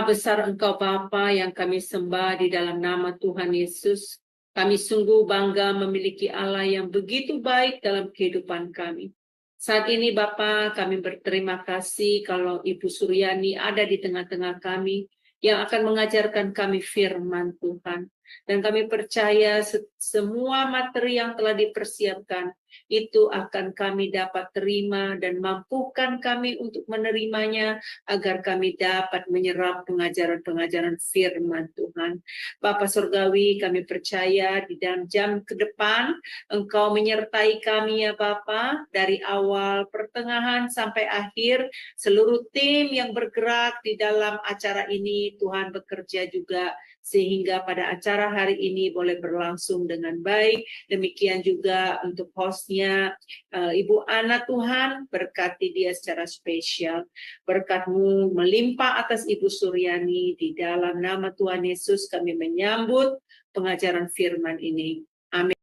Maha besar Engkau Bapa yang kami sembah di dalam nama Tuhan Yesus. Kami sungguh bangga memiliki Allah yang begitu baik dalam kehidupan kami. Saat ini Bapa, kami berterima kasih kalau Ibu Suryani ada di tengah-tengah kami yang akan mengajarkan kami firman Tuhan. Dan kami percaya semua materi yang telah dipersiapkan itu akan kami dapat terima dan mampukan kami untuk menerimanya agar kami dapat menyerap pengajaran-pengajaran firman Tuhan. Bapa Surgawi, kami percaya di dalam jam ke depan Engkau menyertai kami ya Bapa, dari awal, pertengahan sampai akhir, seluruh tim yang bergerak di dalam acara ini Tuhan bekerja juga sehingga pada acara hari ini boleh berlangsung dengan baik. Demikian juga untuk hostnya Ibu Ana, Tuhan berkati dia secara spesial. Berkat-Mu melimpah atas Ibu Suryani. Di dalam nama Tuhan Yesus kami menyambut pengajaran firman ini. Amin.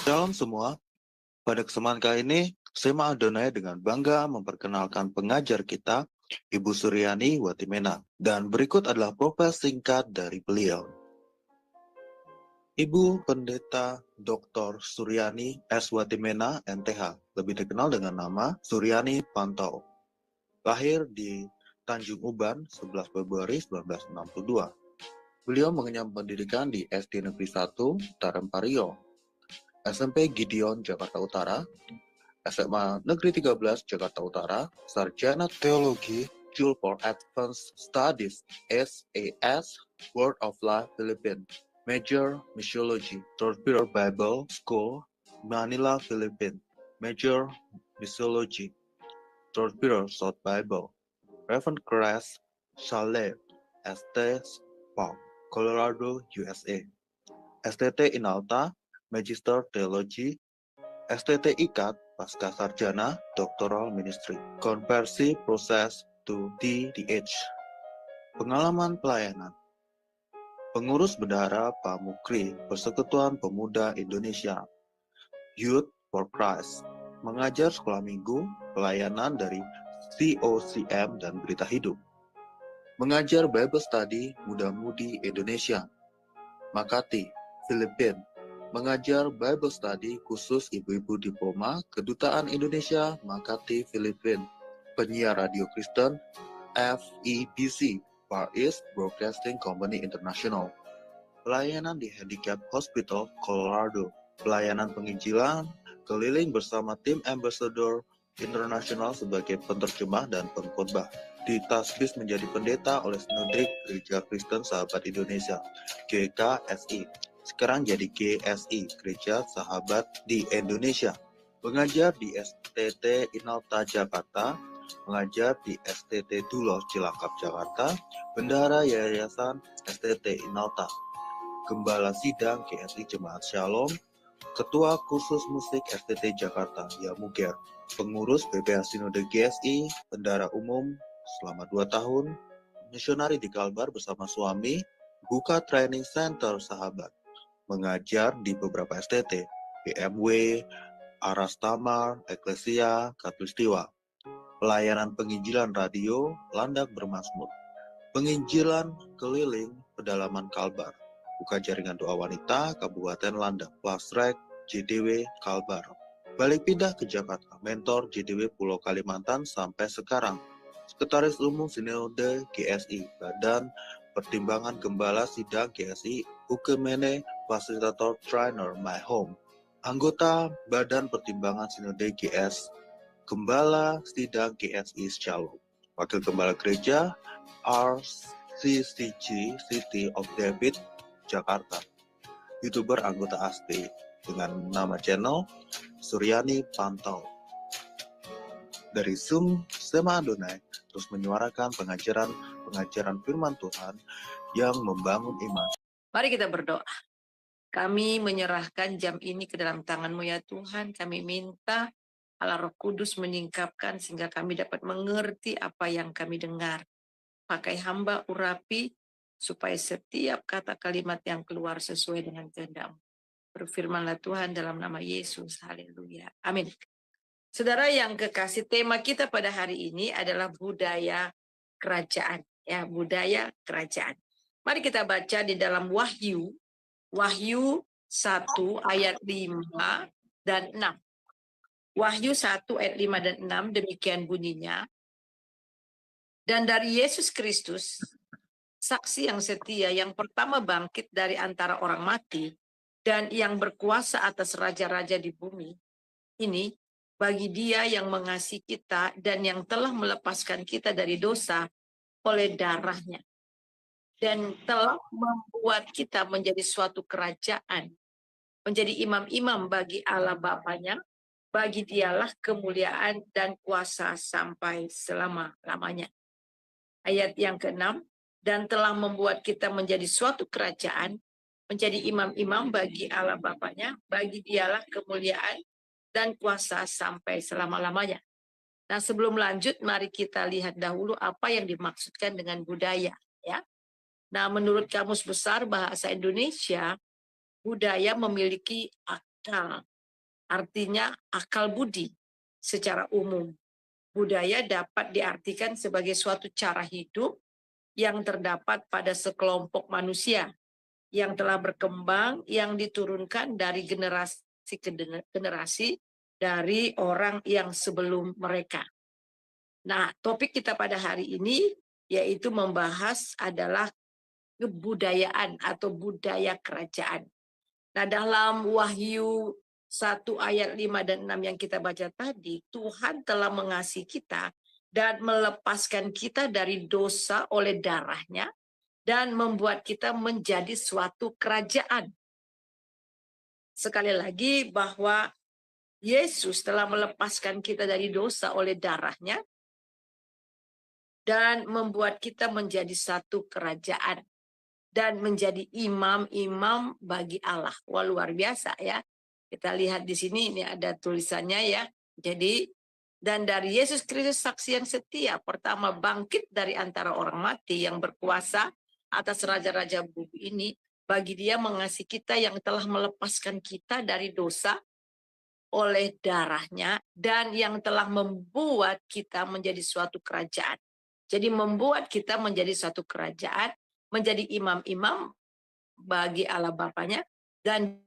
Shalom semua, pada kesempatan kali ini, Sema Adonai dengan bangga memperkenalkan pengajar kita, Ibu Suryani Watimena. Dan berikut adalah profil singkat dari beliau. Ibu Pendeta Dr. Suryani S. Watimena, MTH, lebih dikenal dengan nama Suryani Pantau. Lahir di Tanjung Uban, 11 Februari 1962. Beliau mengenyam pendidikan di SD Negeri 1, Tarempario, SMP Gideon, Jakarta Utara, SMA Negeri 13, Jakarta Utara, Sarjana Teologi, School for Advanced Studies, SAS, Word of Life, Philippines, Major Missiology, Torpedo Bible School, Manila, Philippines, Major Missiology, Torpedo South Bible, Reverend Crest, Chalet, ST Spark, Colorado, USA, STT Inalta, Magister Theology, STT IKAT, Pasca Sarjana, Doctoral Ministry, Konversi Proses to DTH. Pengalaman pelayanan. Pengurus Bendahara Pamukri, Persekutuan Pemuda Indonesia, Youth for Christ, mengajar sekolah minggu, pelayanan dari COCM dan Berita Hidup, mengajar Bible Study Muda-Mudi Indonesia, Makati, Filipina, mengajar Bible Study khusus ibu-ibu diploma Kedutaan Indonesia Makati Filipina, penyiar radio Kristen FEBC Far East Broadcasting Company International, pelayanan di Handicap Hospital Colorado, pelayanan penginjilan keliling bersama tim Ambassador Internasional sebagai penterjemah dan pengkhotbah. Ditasbis menjadi pendeta oleh Sinode Gereja Kristen Sahabat Indonesia GKSI. Sekarang jadi GSI, Gereja Sahabat di Indonesia. Mengajar di STT Inalta Jakarta, mengajar di STT Duloh Cilacap Jakarta, bendahara Yayasan STT Inalta, Gembala Sidang GSI Jemaat Shalom, Ketua Kursus Musik STT Jakarta Yamuger, pengurus BPH Sinode GSI, bendahara umum selama 2 tahun, misionari di Kalbar bersama suami, buka training center sahabat, mengajar di beberapa STT, BMW, Aras Tamar, Eklesia, Katulistiwa, pelayanan penginjilan radio, Landak Bermazmur, penginjilan keliling pedalaman Kalbar, buka jaringan doa wanita, Kabupaten Landak, Plasrek, JDW, Kalbar, balik pindah ke Jakarta, mentor JDW Pulau Kalimantan sampai sekarang, Sekretaris Umum Sinode GSI, Badan Pertimbangan Gembala Sidang GSI, Ukemene, Fasilitator Trainer My Home, anggota Badan Pertimbangan Sinode GS, Gembala Sidang GSI Shalom, Wakil Gembala Gereja RCCG City of David, Jakarta, YouTuber anggota ASTI dengan nama channel Suryani Pantau. Dari Zoom Sema Adonai terus menyuarakan pengajaran firman Tuhan yang membangun iman. Mari kita berdoa. Kami menyerahkan jam ini ke dalam tangan-Mu ya Tuhan. Kami minta Allah Roh Kudus menyingkapkan sehingga kami dapat mengerti apa yang kami dengar. Pakai hamba urapi supaya setiap kata kalimat yang keluar sesuai dengan kehendak-Mu. Berfirmanlah Tuhan dalam nama Yesus. Haleluya. Amin. Saudara yang kekasih, tema kita pada hari ini adalah budaya kerajaan. Ya, budaya kerajaan. Mari kita baca di dalam Wahyu 1 ayat 5 dan 6. Wahyu 1 ayat 5 dan 6 demikian bunyinya. Dan dari Yesus Kristus, saksi yang setia, yang pertama bangkit dari antara orang mati, dan yang berkuasa atas raja-raja di bumi, ini bagi Dia yang mengasihi kita dan yang telah melepaskan kita dari dosa oleh darahnya, dan telah membuat kita menjadi suatu kerajaan, menjadi imam-imam bagi Allah Bapanya. Bagi Dialah kemuliaan dan kuasa sampai selama-lamanya. Ayat yang ke-6, dan telah membuat kita menjadi suatu kerajaan, menjadi imam-imam bagi Allah Bapanya. Bagi Dialah kemuliaan dan kuasa sampai selama-lamanya. Nah, sebelum lanjut, mari kita lihat dahulu apa yang dimaksudkan dengan budaya. Ya. Nah, menurut Kamus Besar Bahasa Indonesia, budaya memiliki akal. Artinya akal budi secara umum. Budaya dapat diartikan sebagai suatu cara hidup yang terdapat pada sekelompok manusia yang telah berkembang, yang diturunkan dari generasi ke generasi dari orang yang sebelum mereka. Nah, topik kita pada hari ini yaitu membahas adalah kebudayaan atau budaya kerajaan. Nah, dalam Wahyu 1 ayat 5 dan 6 yang kita baca tadi, Tuhan telah mengasihi kita dan melepaskan kita dari dosa oleh darahnya dan membuat kita menjadi suatu kerajaan. Sekali lagi bahwa Yesus telah melepaskan kita dari dosa oleh darahnya dan membuat kita menjadi satu kerajaan dan menjadi imam-imam bagi Allah. Wah, luar biasa ya. Kita lihat di sini, ini ada tulisannya ya. Jadi, dan dari Yesus Kristus saksi yang setia, pertama bangkit dari antara orang mati, yang berkuasa atas raja-raja bumi ini, bagi Dia mengasihi kita yang telah melepaskan kita dari dosa oleh darahnya, dan yang telah membuat kita menjadi suatu kerajaan. Jadi membuat kita menjadi suatu kerajaan, menjadi imam-imam bagi Allah Bapanya, dan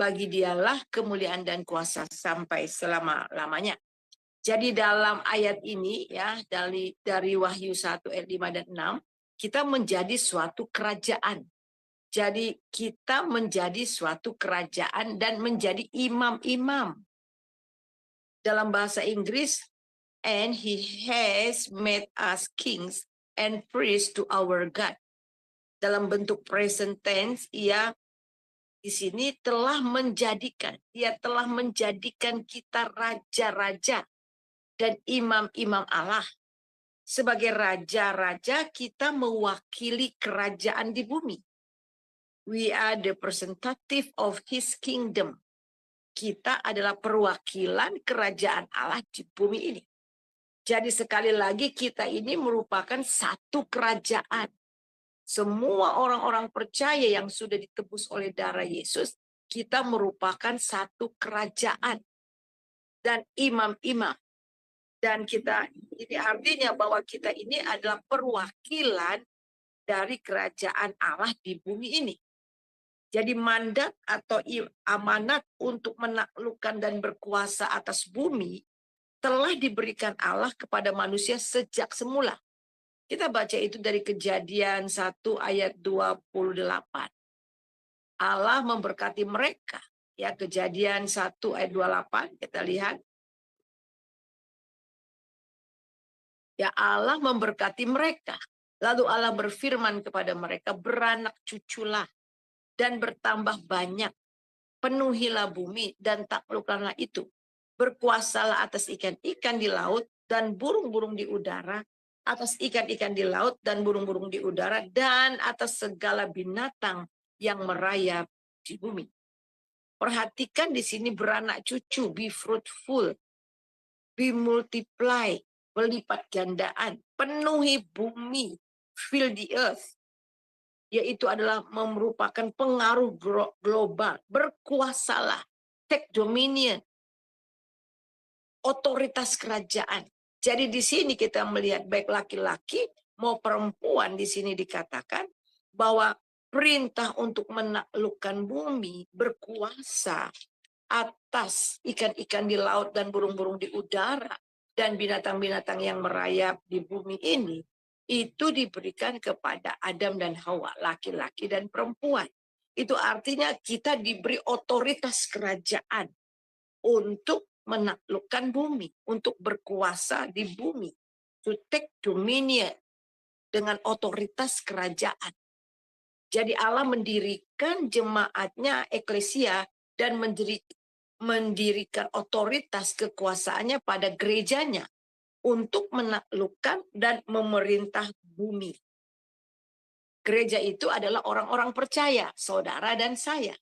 bagi Dialah kemuliaan dan kuasa sampai selama-lamanya. Jadi dalam ayat ini ya, dari Wahyu 1 ayat 5 dan 6, kita menjadi suatu kerajaan. Jadi kita menjadi suatu kerajaan dan menjadi imam-imam. Dalam bahasa Inggris, and He has made us kings and priests to our God. Dalam bentuk present tense, Ia di sini telah menjadikan, Dia telah menjadikan kita raja-raja dan imam-imam Allah. Sebagai raja-raja, kita mewakili kerajaan di bumi. We are the representative of His kingdom. Kita adalah perwakilan kerajaan Allah di bumi ini. Jadi sekali lagi kita ini merupakan satu kerajaan. Semua orang-orang percaya yang sudah ditebus oleh darah Yesus, kita merupakan satu kerajaan dan imam-imam. Dan kita, ini artinya bahwa kita ini adalah perwakilan dari kerajaan Allah di bumi ini. Jadi mandat atau amanat untuk menaklukkan dan berkuasa atas bumi telah diberikan Allah kepada manusia sejak semula. Kita baca itu dari Kejadian 1 ayat 28. Allah memberkati mereka. Ya, Kejadian 1 ayat 28, kita lihat. Ya, Allah memberkati mereka. Lalu Allah berfirman kepada mereka, beranak cuculah dan bertambah banyak. Penuhilah bumi dan taklukkanlah itu. Berkuasalah atas ikan-ikan di laut dan burung-burung di udara, atas ikan-ikan di laut dan burung-burung di udara, dan atas segala binatang yang merayap di bumi. Perhatikan di sini beranak cucu, be fruitful, be multiply, berlipat gandaan, penuhi bumi, fill the earth. yaitu adalah merupakan pengaruh global. Berkuasalah, take dominion, otoritas kerajaan. Jadi di sini kita melihat baik laki-laki mau perempuan, di sini dikatakan bahwa perintah untuk menaklukkan bumi, berkuasa atas ikan-ikan di laut dan burung-burung di udara dan binatang-binatang yang merayap di bumi ini, itu diberikan kepada Adam dan Hawa, laki-laki dan perempuan. Itu artinya kita diberi otoritas kerajaan untuk menaklukkan bumi, untuk berkuasa di bumi, to take dominion, dengan otoritas kerajaan. Jadi Allah mendirikan jemaatnya, eklesia, dan mendirikan otoritas kekuasaannya pada gerejanya untuk menaklukkan dan memerintah bumi. Gereja itu adalah orang-orang percaya, saudara dan saya.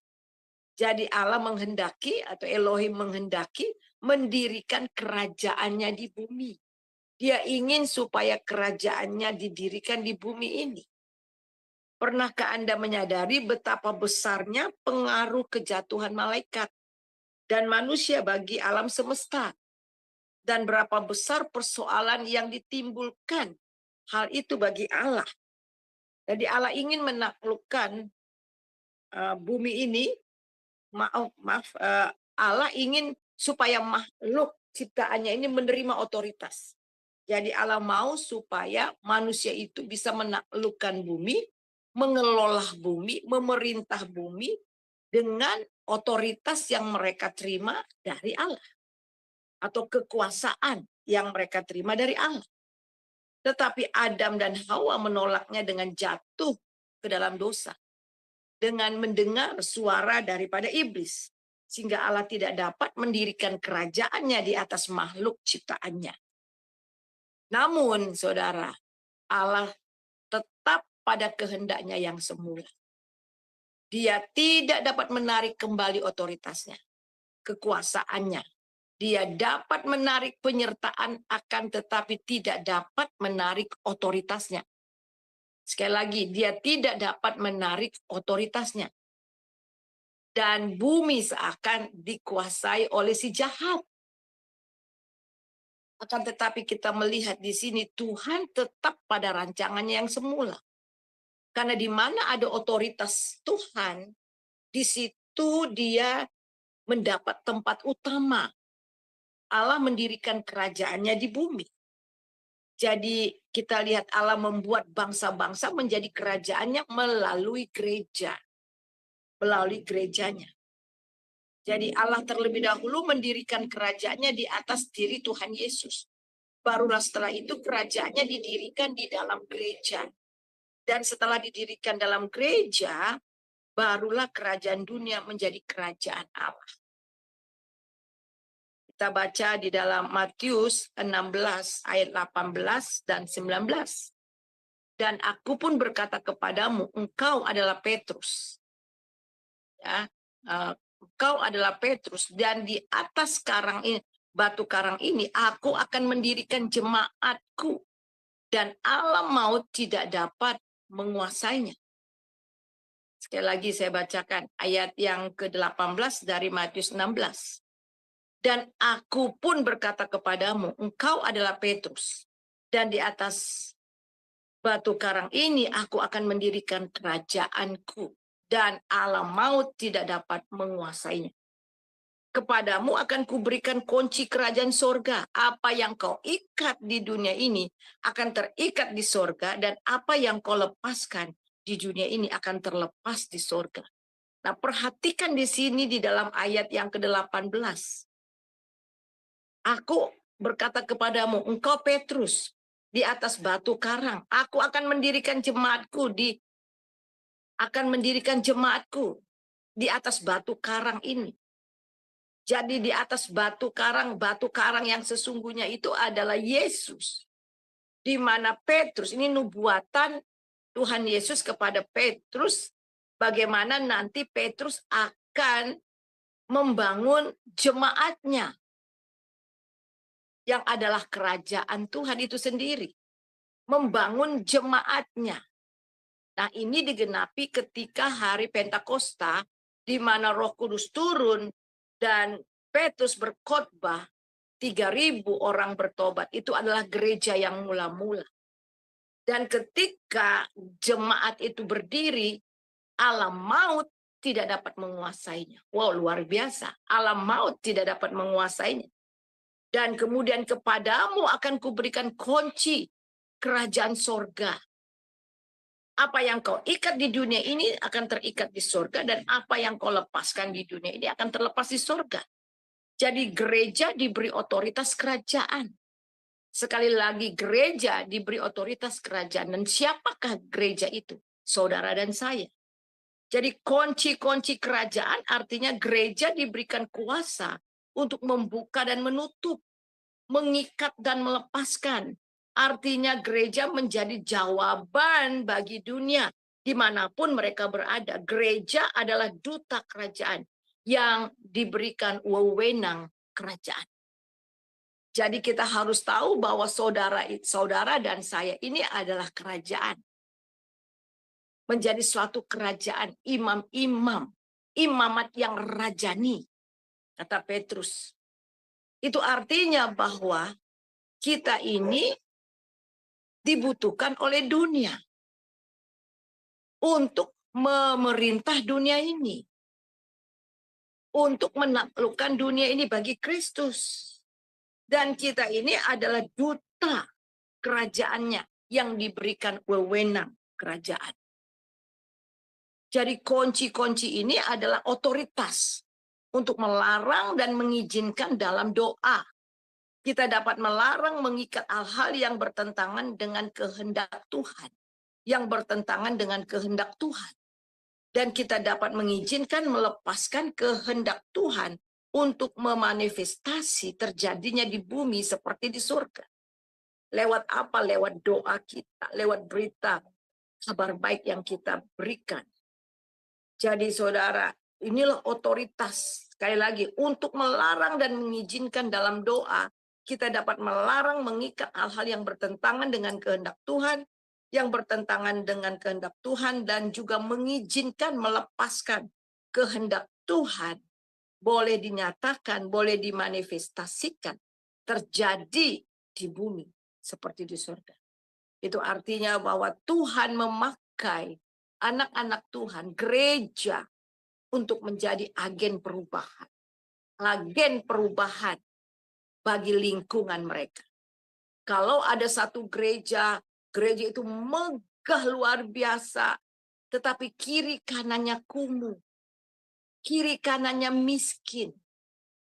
Jadi Allah menghendaki atau Elohim menghendaki mendirikan kerajaannya di bumi. Dia ingin supaya kerajaannya didirikan di bumi ini. Pernahkah Anda menyadari betapa besarnya pengaruh kejatuhan malaikat dan manusia bagi alam semesta? Dan berapa besar persoalan yang ditimbulkan hal itu bagi Allah. Jadi Allah ingin menaklukkan bumi ini. Allah ingin supaya makhluk ciptaannya ini menerima otoritas. Jadi Allah mau supaya manusia itu bisa menaklukkan bumi, mengelola bumi, memerintah bumi dengan otoritas yang mereka terima dari Allah. Atau kekuasaan yang mereka terima dari Allah. Tetapi Adam dan Hawa menolaknya dengan jatuh ke dalam dosa. Dengan mendengar suara daripada iblis. Sehingga Allah tidak dapat mendirikan kerajaannya di atas makhluk ciptaannya. Namun, saudara, Allah tetap pada kehendaknya yang semula. Dia tidak dapat menarik kembali otoritasnya, kekuasaannya. Dia dapat menarik penyertaan akan tetapi tidak dapat menarik otoritasnya. Sekali lagi, dia tidak dapat menarik otoritasnya. Dan bumi seakan dikuasai oleh si jahat. Akan tetapi kita melihat di sini Tuhan tetap pada rancangannya yang semula. Karena di mana ada otoritas Tuhan, di situ dia mendapat tempat utama. Allah mendirikan kerajaannya di bumi. Jadi kita lihat Allah membuat bangsa-bangsa menjadi kerajaannya melalui gereja. Melalui gerejanya. Jadi Allah terlebih dahulu mendirikan kerajaannya di atas diri Tuhan Yesus. Barulah setelah itu kerajaannya didirikan di dalam gereja. Dan setelah didirikan dalam gereja, barulah kerajaan dunia menjadi kerajaan Allah. Kita baca di dalam Matius 16 ayat 18 dan 19. Dan aku pun berkata kepadamu, engkau adalah Petrus. Ya, engkau adalah Petrus dan di atas karang ini, batu karang ini aku akan mendirikan jemaatku dan alam maut tidak dapat menguasainya. Sekali lagi saya bacakan ayat yang ke-18 dari Matius 16. Dan aku pun berkata kepadamu, engkau adalah Petrus. Dan di atas batu karang ini aku akan mendirikan kerajaanku. Dan alam maut tidak dapat menguasainya. Kepadamu akan kuberikan kunci kerajaan sorga. Apa yang kau ikat di dunia ini akan terikat di sorga. Dan apa yang kau lepaskan di dunia ini akan terlepas di sorga. Nah, perhatikan di sini di dalam ayat yang ke-18. Aku berkata kepadamu, engkau Petrus, di atas batu karang. Aku akan mendirikan jemaatku di atas batu karang ini. Jadi di atas batu karang yang sesungguhnya itu adalah Yesus. Di mana Petrus, ini nubuatan Tuhan Yesus kepada Petrus, bagaimana nanti Petrus akan membangun jemaatnya. Yang adalah kerajaan Tuhan itu sendiri. Membangun jemaatnya. Nah, ini digenapi ketika hari Pentakosta, di mana Roh Kudus turun dan Petrus berkhotbah, 3.000 orang bertobat. Itu adalah gereja yang mula-mula. Dan ketika jemaat itu berdiri, alam maut tidak dapat menguasainya. Wow, luar biasa. Alam maut tidak dapat menguasainya. Dan kemudian kepadamu akan kuberikan kunci kerajaan sorga. Apa yang kau ikat di dunia ini akan terikat di sorga, dan apa yang kau lepaskan di dunia ini akan terlepas di sorga. Jadi gereja diberi otoritas kerajaan. Sekali lagi, gereja diberi otoritas kerajaan. Dan siapakah gereja itu? Saudara dan saya. Jadi kunci-kunci kerajaan artinya gereja diberikan kuasa untuk membuka dan menutup, mengikat dan melepaskan. Artinya gereja menjadi jawaban bagi dunia dimanapun mereka berada. Gereja adalah duta kerajaan yang diberikan wewenang kerajaan. Jadi kita harus tahu bahwa saudara dan saya ini adalah kerajaan. Menjadi suatu kerajaan, imam-imam, imamat yang rajani, kata Petrus. Itu artinya bahwa kita ini dibutuhkan oleh dunia untuk memerintah dunia ini, untuk menaklukkan dunia ini bagi Kristus. Dan kita ini adalah duta kerajaannya yang diberikan wewenang kerajaan. Jadi kunci-kunci ini adalah otoritas untuk melarang dan mengizinkan dalam doa. Kita dapat melarang, mengikat hal-hal yang bertentangan dengan kehendak Tuhan. Yang bertentangan dengan kehendak Tuhan. Dan kita dapat mengizinkan, melepaskan kehendak Tuhan untuk memanifestasi terjadinya di bumi seperti di surga. Lewat apa? Lewat doa kita, lewat berita, kabar baik yang kita berikan. Jadi saudara, inilah otoritas. Sekali lagi, untuk melarang dan mengizinkan dalam doa, kita dapat melarang, mengikat hal-hal yang bertentangan dengan kehendak Tuhan, yang bertentangan dengan kehendak Tuhan, dan juga mengizinkan, melepaskan kehendak Tuhan. Boleh dinyatakan, boleh dimanifestasikan, terjadi di bumi seperti di surga. Itu artinya bahwa Tuhan memakai anak-anak Tuhan, gereja, untuk menjadi agen perubahan. Agen perubahan bagi lingkungan mereka. Kalau ada satu gereja itu megah luar biasa, tetapi kiri kanannya kumuh. Kiri kanannya miskin.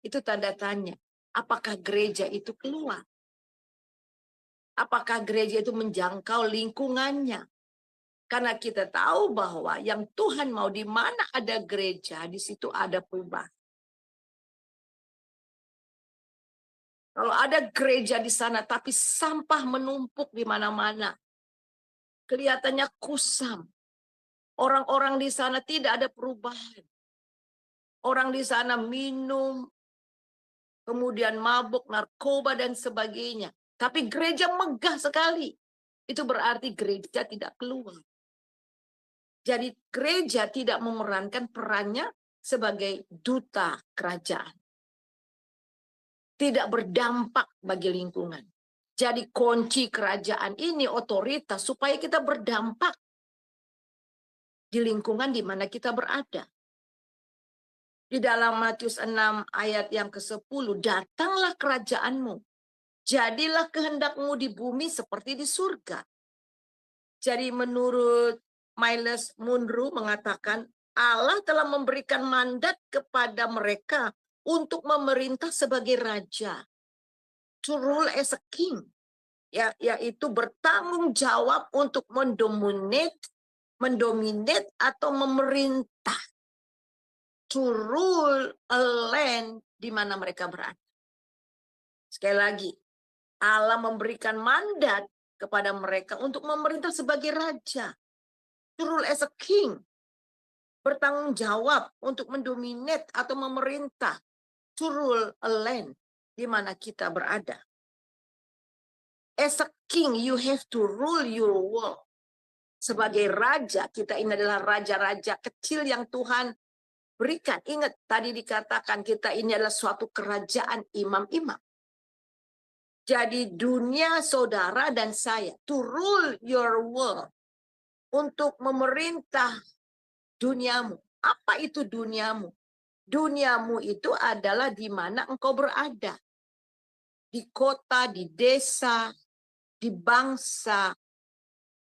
Itu tanda tanya. Apakah gereja itu keluar? Apakah gereja itu menjangkau lingkungannya? Karena kita tahu bahwa yang Tuhan mau, di mana ada gereja, di situ ada perubahan. Kalau ada gereja di sana, tapi sampah menumpuk di mana-mana. Kelihatannya kusam. Orang-orang di sana tidak ada perubahan. Orang di sana minum, kemudian mabuk, narkoba, dan sebagainya. Tapi gereja megah sekali. Itu berarti gereja tidak keluar. Jadi gereja tidak memerankan perannya sebagai duta kerajaan. Tidak berdampak bagi lingkungan. Jadi kunci kerajaan ini otoritas supaya kita berdampak di lingkungan di mana kita berada. Di dalam Matius 6 ayat yang ke-10, datanglah kerajaanmu. Jadilah kehendakmu di bumi seperti di surga. Jadi menurut Miles Munro mengatakan, Allah telah memberikan mandat kepada mereka untuk memerintah sebagai raja. To rule as a king. Yaitu bertanggung jawab untuk mendominate atau memerintah. To rule a land di mana mereka berada. Sekali lagi, Allah memberikan mandat kepada mereka untuk memerintah sebagai raja. To rule as a king. Bertanggung jawab untuk mendominate atau memerintah. To rule a land di mana kita berada. As a king, you have to rule your world. Sebagai raja, kita ini adalah raja-raja kecil yang Tuhan berikan. Ingat, tadi dikatakan kita ini adalah suatu kerajaan imam-imam. Jadi dunia saudara dan saya, to rule your world, untuk memerintah duniamu. Apa itu duniamu? Duniamu itu adalah di mana engkau berada. Di kota, di desa, di bangsa,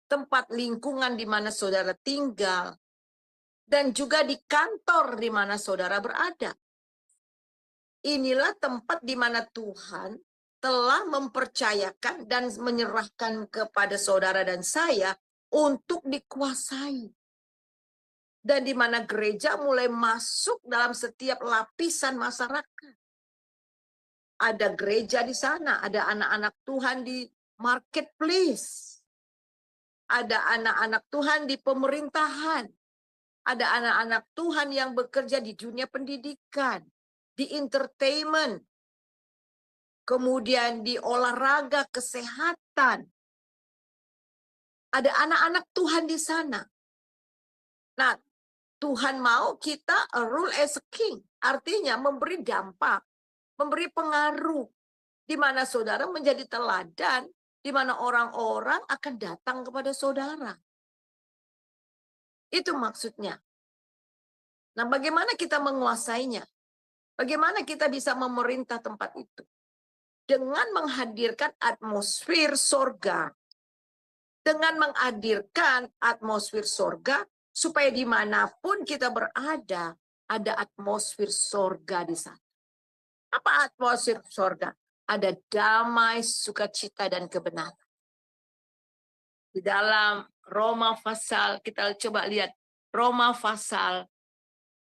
tempat lingkungan di mana saudara tinggal, dan juga di kantor di mana saudara berada. Inilah tempat di mana Tuhan telah mempercayakan dan menyerahkan kepada saudara dan saya untuk dikuasai. Dan di mana gereja mulai masuk dalam setiap lapisan masyarakat. Ada gereja di sana, ada anak-anak Tuhan di marketplace. Ada anak-anak Tuhan di pemerintahan. Ada anak-anak Tuhan yang bekerja di dunia pendidikan, di entertainment, kemudian di olahraga, kesehatan. Ada anak-anak Tuhan di sana. Nah, Tuhan mau kita rule as a king. Artinya memberi dampak, memberi pengaruh. Di mana saudara menjadi teladan, di mana orang-orang akan datang kepada saudara. Itu maksudnya. Nah, bagaimana kita menguasainya? Bagaimana kita bisa memerintah tempat itu? Dengan menghadirkan atmosfer sorga. Dengan menghadirkan atmosfer sorga, supaya dimanapun kita berada, ada atmosfer sorga di sana. Apa atmosfer sorga? Ada damai, sukacita, dan kebenaran. Di dalam Roma pasal, kita coba lihat Roma pasal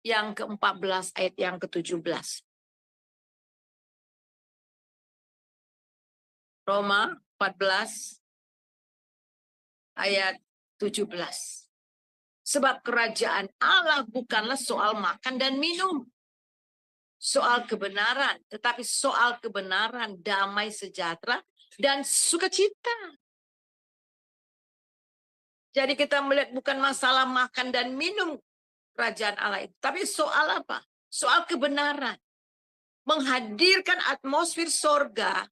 yang ke-14 ayat yang ke-17. Roma 14 ayat 17. Sebab kerajaan Allah bukanlah soal makan dan minum, soal kebenaran, tetapi soal kebenaran, damai, sejahtera, dan sukacita. Jadi kita melihat bukan masalah makan dan minum kerajaan Allah itu, tapi soal apa? Soal kebenaran. Menghadirkan atmosfer sorga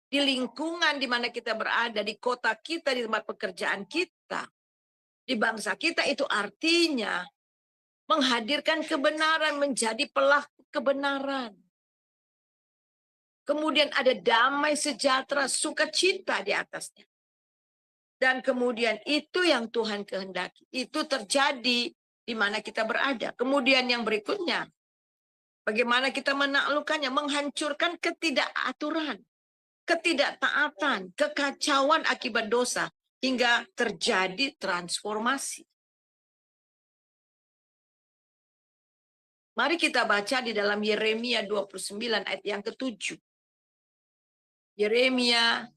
di lingkungan di mana kita berada, di kota kita, di tempat pekerjaan kita, di bangsa kita, itu artinya menghadirkan kebenaran, menjadi pelaku kebenaran. Kemudian ada damai, sejahtera, sukacita di atasnya. Dan kemudian itu yang Tuhan kehendaki. Itu terjadi di mana kita berada. Kemudian yang berikutnya, bagaimana kita menaklukkannya? Menghancurkan ketidakaturan, ketidaktaatan, kekacauan akibat dosa, hingga terjadi transformasi. Mari kita baca di dalam Yeremia 29 ayat yang ke-7. Yeremia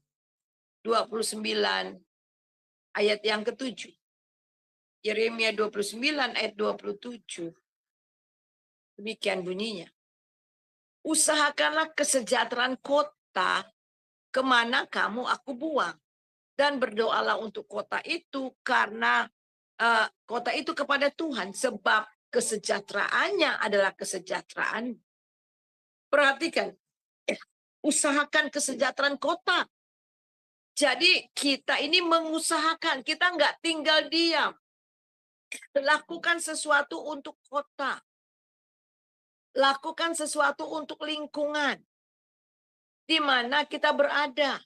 29 ayat yang ke-7. Yeremia 29 ayat 27. Demikian bunyinya. Usahakanlah kesejahteraan kota kemana kamu aku buang. Dan berdoalah untuk kota itu karena kota itu kepada Tuhan. Sebab kesejahteraannya adalah kesejahteraan. Perhatikan. Usahakan kesejahteraan kota. Jadi kita ini mengusahakan. Kita nggak tinggal diam. Lakukan sesuatu untuk kota. Lakukan sesuatu untuk lingkungan. Di mana kita berada.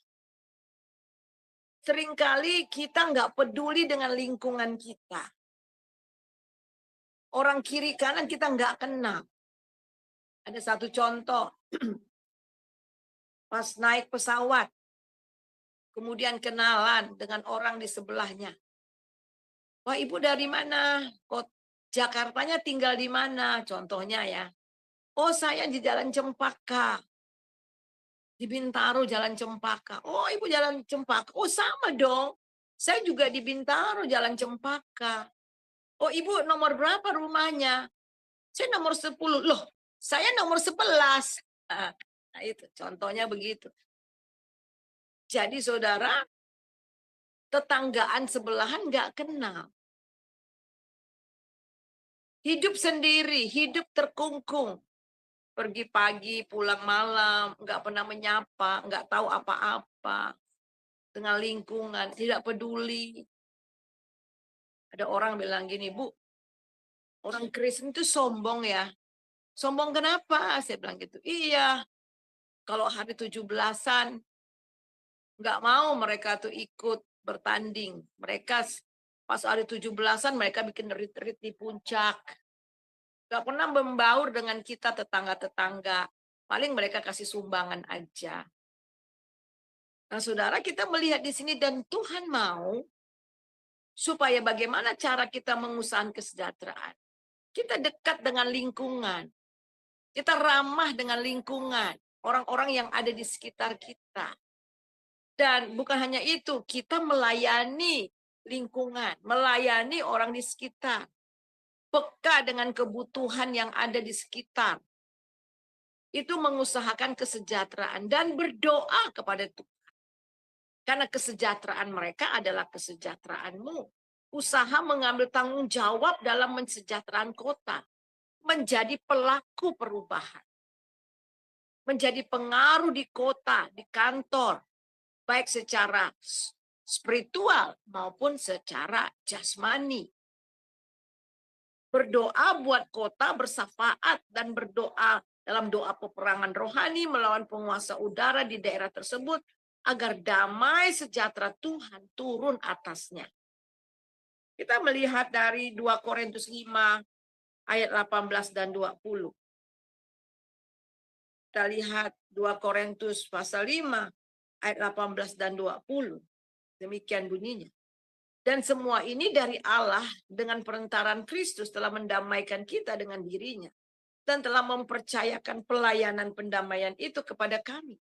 Seringkali kita nggak peduli dengan lingkungan kita. Orang kiri kanan kita nggak kenal. Ada satu contoh. Pas naik pesawat. Kemudian kenalan dengan orang di sebelahnya. Wah, ibu dari mana? Kok Jakartanya tinggal di mana? Contohnya ya. Oh, saya di Jalan Cempaka. Di Bintaro Jalan Cempaka. Oh, ibu Jalan Cempaka. Oh, sama dong. Saya juga di Bintaro Jalan Cempaka. Oh, ibu nomor berapa rumahnya? Saya nomor 10. Loh, saya nomor 11. Nah, itu contohnya begitu. Jadi saudara, tetanggaan sebelahan nggak kenal. Hidup sendiri, hidup terkungkung. Pergi pagi, pulang malam, nggak pernah menyapa, nggak tahu apa-apa. Dengan lingkungan, tidak peduli. Ada orang bilang gini, Bu, orang Kristen itu sombong ya. Sombong kenapa? Saya bilang gitu. Iya, kalau hari 17-an, nggak mau mereka tuh ikut bertanding. Mereka pas hari 17-an mereka bikin retreat di puncak. Nggak pernah membaur dengan kita tetangga-tetangga. Paling mereka kasih sumbangan aja. Nah, saudara, kita melihat di sini dan Tuhan mau supaya bagaimana cara kita mengusahakan kesejahteraan. Kita dekat dengan lingkungan. Kita ramah dengan lingkungan. Orang-orang yang ada di sekitar kita. Dan bukan hanya itu, kita melayani lingkungan. Melayani orang di sekitar. Peka dengan kebutuhan yang ada di sekitar. Itu mengusahakan kesejahteraan dan berdoa kepada Tuhan. Karena kesejahteraan mereka adalah kesejahteraanmu. Usaha mengambil tanggung jawab dalam mensejahterakan kota. Menjadi pelaku perubahan. Menjadi pengaruh di kota, di kantor. Baik secara spiritual maupun secara jasmani. Berdoa buat kota bersafaat dan berdoa dalam doa peperangan rohani melawan penguasa udara di daerah tersebut agar damai sejahtera Tuhan turun atasnya. Kita melihat dari 2 Korintus 5 ayat 18 dan 20. Kita lihat 2 Korintus pasal 5 ayat 18 dan 20. Demikian bunyinya. Dan semua ini dari Allah dengan perantaraan Kristus telah mendamaikan kita dengan dirinya. Dan telah mempercayakan pelayanan pendamaian itu kepada kami.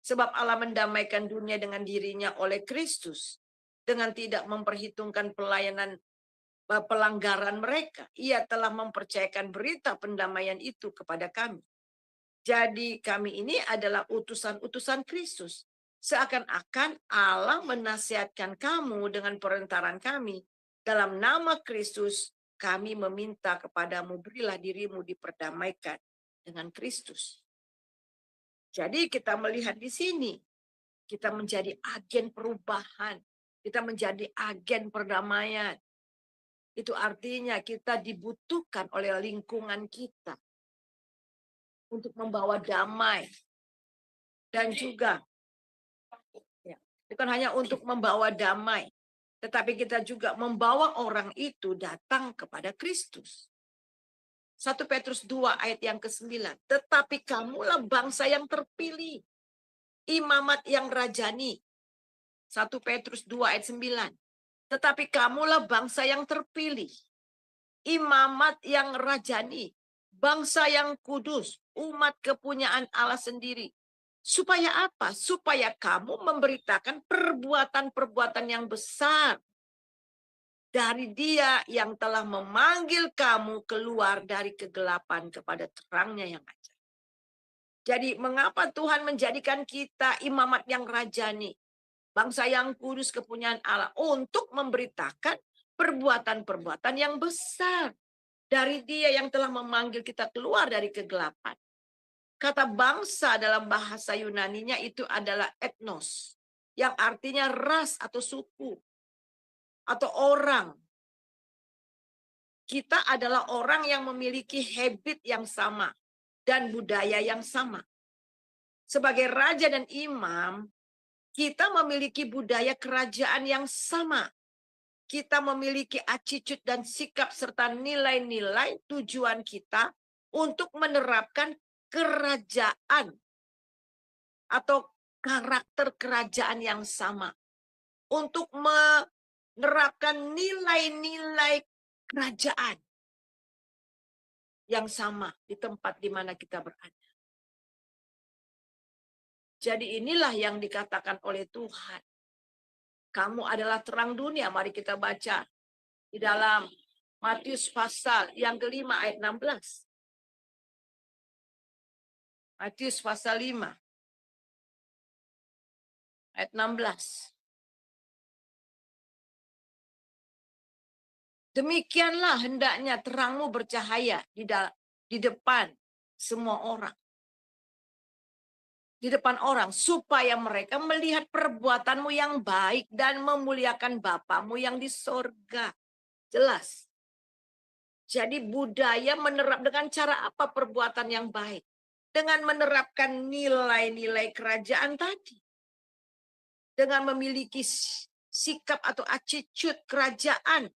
Sebab Allah mendamaikan dunia dengan dirinya oleh Kristus. Dengan tidak memperhitungkan pelanggaran mereka. Ia telah mempercayakan berita pendamaian itu kepada kami. Jadi kami ini adalah utusan-utusan Kristus. Seakan-akan Allah menasihatkan kamu dengan perantaraan kami. Dalam nama Kristus, kami meminta kepadamu, berilah dirimu diperdamaikan dengan Kristus. Jadi kita melihat di sini, kita menjadi agen perubahan. Kita menjadi agen perdamaian. Itu artinya kita dibutuhkan oleh lingkungan kita. Untuk membawa damai. Dan juga bukan hanya untuk membawa damai, tetapi kita juga membawa orang itu datang kepada Kristus. 1 Petrus 2 ayat yang ke-9. Tetapi kamulah bangsa yang terpilih, imamat yang rajani. 1 Petrus 2 ayat 9. Tetapi kamulah bangsa yang terpilih, imamat yang rajani, bangsa yang kudus, umat kepunyaan Allah sendiri. Supaya apa? Supaya kamu memberitakan perbuatan-perbuatan yang besar dari Dia yang telah memanggil kamu keluar dari kegelapan kepada terangnya yang ajaib. Jadi mengapa Tuhan menjadikan kita imamat yang rajani, bangsa yang kudus kepunyaan Allah, untuk memberitakan perbuatan-perbuatan yang besar dari Dia yang telah memanggil kita keluar dari kegelapan. Kata bangsa dalam bahasa Yunaninya itu adalah etnos, yang artinya ras atau suku, atau orang. Kita adalah orang yang memiliki habit yang sama, dan budaya yang sama. Sebagai raja dan imam, kita memiliki budaya kerajaan yang sama. Kita memiliki attitude dan sikap serta nilai-nilai tujuan kita untuk menerapkan kerajaan atau karakter kerajaan yang sama. Untuk menerapkan nilai-nilai kerajaan yang sama di tempat di mana kita berada. Jadi inilah yang dikatakan oleh Tuhan. Kamu adalah terang dunia. Mari kita baca di dalam Matius pasal yang kelima ayat 16. Matius pasal 5 ayat 16. Demikianlah hendaknya terangmu bercahaya di depan semua orang. Di depan orang, supaya mereka melihat perbuatanmu yang baik dan memuliakan Bapamu yang di sorga. Jelas. Jadi budaya menerap dengan cara apa perbuatan yang baik? Dengan menerapkan nilai-nilai kerajaan tadi. Dengan memiliki sikap atau attitude kerajaan.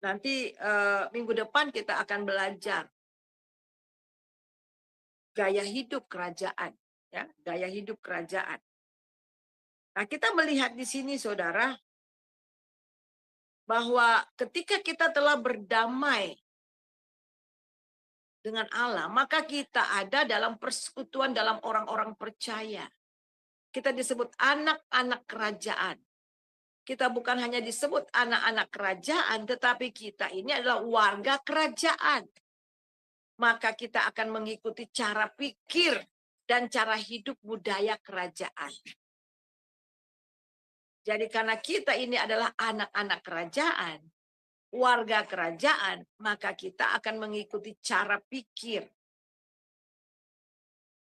Nanti minggu depan kita akan belajar gaya hidup kerajaan, ya, gaya hidup kerajaan. Nah, kita melihat di sini Saudara bahwa ketika kita telah berdamai dengan Allah, maka kita ada dalam persekutuan dalam orang-orang percaya. Kita disebut anak-anak kerajaan. Kita bukan hanya disebut anak-anak kerajaan, tetapi kita ini adalah warga kerajaan. Maka kita akan mengikuti cara pikir dan cara hidup budaya kerajaan. Jadi karena kita ini adalah anak-anak kerajaan, warga kerajaan, maka kita akan mengikuti cara pikir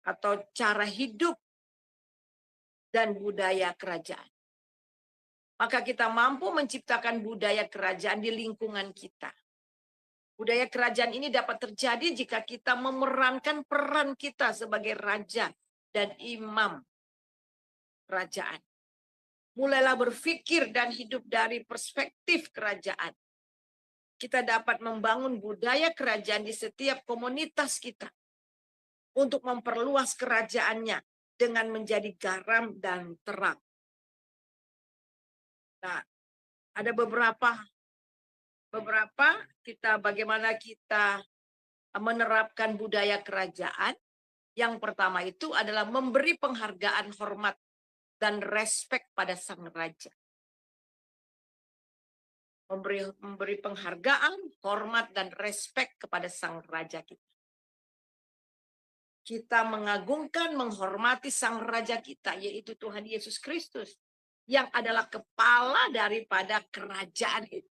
atau cara hidup dan budaya kerajaan. Maka kita mampu menciptakan budaya kerajaan di lingkungan kita. Budaya kerajaan ini dapat terjadi jika kita memerankan peran kita sebagai raja dan imam kerajaan. Mulailah berpikir dan hidup dari perspektif kerajaan. Kita dapat membangun budaya kerajaan di setiap komunitas kita untuk memperluas kerajaannya dengan menjadi garam dan terang. Nah, ada beberapa kita bagaimana kita menerapkan budaya kerajaan. Yang pertama itu adalah memberi penghargaan, hormat, dan respek pada sang raja. Memberi penghargaan, hormat, dan respek kepada sang raja kita. Kita mengagungkan, menghormati sang raja kita, yaitu Tuhan Yesus Kristus, yang adalah kepala daripada kerajaan itu.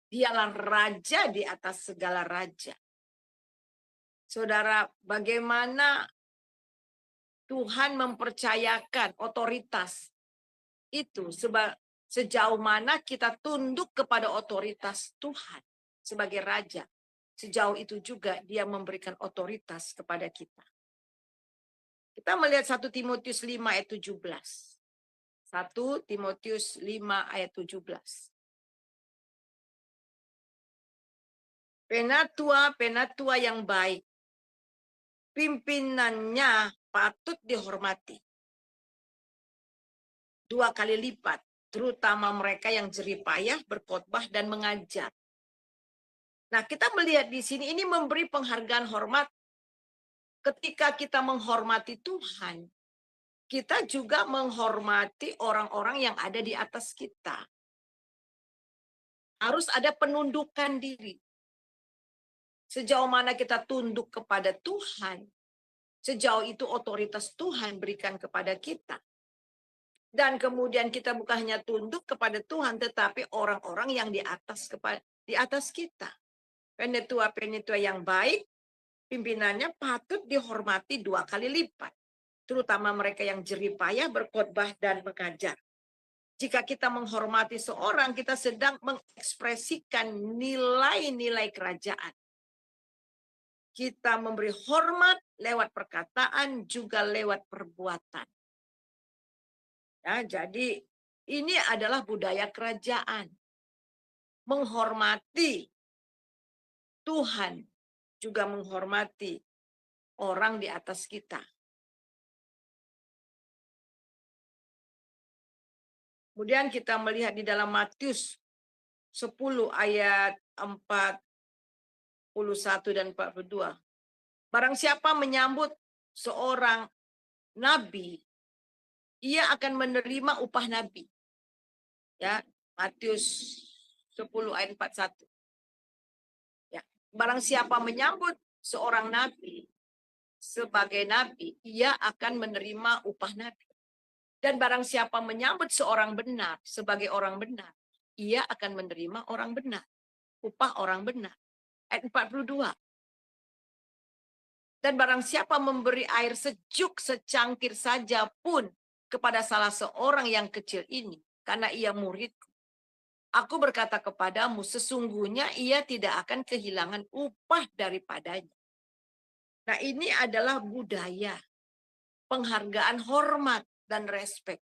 Dialah raja di atas segala raja. Saudara, bagaimana Tuhan mempercayakan otoritas itu sejauh mana kita tunduk kepada otoritas Tuhan sebagai raja. Sejauh itu juga dia memberikan otoritas kepada kita. Kita melihat 1 Timotius 5 ayat 17. 1 Timotius 5 ayat 17. Penatua yang baik, pimpinannya patut dihormati. 2 kali lipat, terutama mereka yang jeripayah, berkhotbah, dan mengajar. Nah, kita melihat di sini ini memberi penghargaan hormat. Ketika kita menghormati Tuhan, kita juga menghormati orang-orang yang ada di atas kita. Harus ada penundukan diri. Sejauh mana kita tunduk kepada Tuhan, sejauh itu otoritas Tuhan berikan kepada kita. Dan kemudian kita bukan hanya tunduk kepada Tuhan, tetapi orang-orang yang di atas kita. Penatua yang baik, pimpinannya patut dihormati 2 kali lipat. Terutama mereka yang jeripayah, berkhotbah, dan mengajar. Jika kita menghormati seorang, kita sedang mengekspresikan nilai-nilai kerajaan. Kita memberi hormat lewat perkataan, juga lewat perbuatan. Ya, jadi ini adalah budaya kerajaan. Menghormati Tuhan, juga menghormati orang di atas kita. Kemudian kita melihat di dalam Matius 10 ayat 41 dan 42. Barang siapa menyambut seorang nabi, ia akan menerima upah nabi. Ya, Matius 10 ayat 41. Ya, barang siapa menyambut seorang nabi sebagai nabi, ia akan menerima upah nabi. Dan barang siapa menyambut seorang benar sebagai orang benar, ia akan menerima orang benar, upah orang benar. Ayat 42. Dan barang siapa memberi air sejuk secangkir saja pun kepada salah seorang yang kecil ini, karena ia muridku, aku berkata kepadamu, sesungguhnya ia tidak akan kehilangan upah daripadanya. Nah, ini adalah budaya, penghargaan, hormat, dan respek.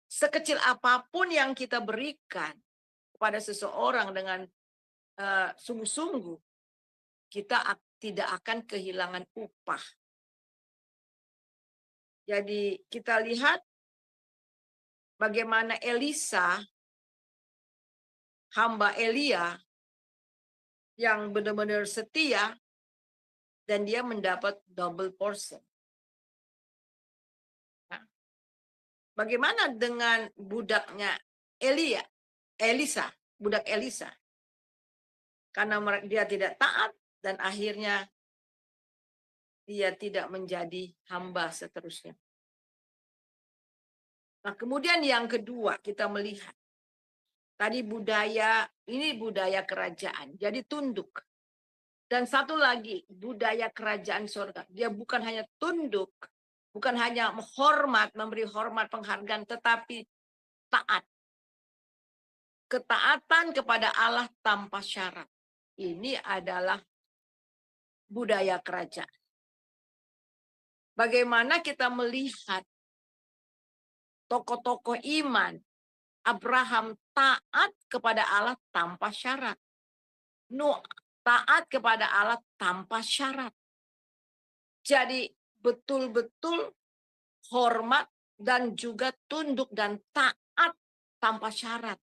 Sekecil apapun yang kita berikan kepada seseorang dengan sungguh-sungguh, kita tidak akan kehilangan upah. Jadi kita lihat bagaimana Elisa, hamba Elia, yang benar-benar setia, dan dia mendapat double portion. Nah, bagaimana dengan budaknya Elisa, budak Elisa? Karena dia tidak taat dan akhirnya dia tidak menjadi hamba seterusnya. Nah, kemudian yang kedua kita melihat tadi ini budaya kerajaan, jadi tunduk. Dan satu lagi, budaya kerajaan surga. Dia bukan hanya tunduk, bukan hanya menghormat, memberi hormat, penghargaan, tetapi taat. Ketaatan kepada Allah tanpa syarat. Ini adalah budaya kerajaan. Bagaimana kita melihat tokoh-tokoh iman, Abraham taat kepada Allah tanpa syarat. Nuh taat kepada Allah tanpa syarat. Jadi betul-betul hormat dan juga tunduk dan taat tanpa syarat.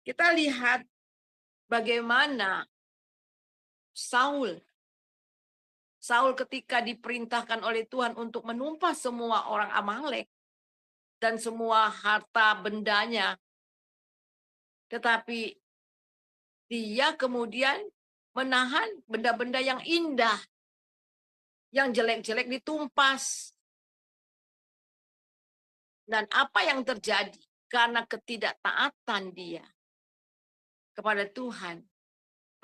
Kita lihat bagaimana Saul ketika diperintahkan oleh Tuhan untuk menumpas semua orang Amalek dan semua harta bendanya, tetapi dia kemudian menahan benda-benda yang indah, yang jelek-jelek ditumpas. Dan apa yang terjadi? Karena ketidaktaatan dia kepada Tuhan,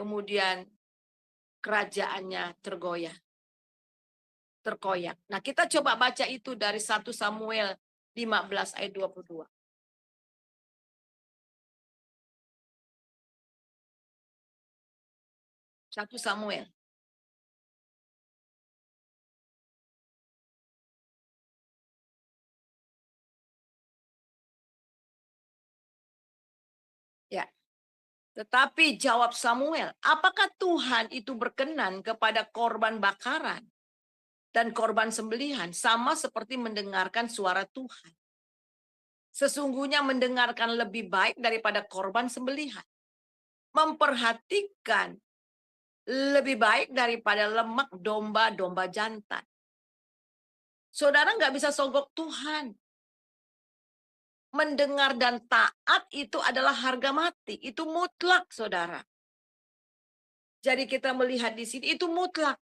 kemudian kerajaannya terkoyak. Nah, kita coba baca itu dari 1 Samuel 15 ayat 22. Satu Samuel. Ya. Tetapi jawab Samuel, apakah Tuhan itu berkenan kepada korban bakaran dan korban sembelihan sama seperti mendengarkan suara Tuhan? Sesungguhnya mendengarkan lebih baik daripada korban sembelihan. Memperhatikan lebih baik daripada lemak domba-domba jantan. Saudara nggak bisa sogok Tuhan. Mendengar dan taat itu adalah harga mati. Itu mutlak, saudara. Jadi kita melihat di sini, itu mutlak.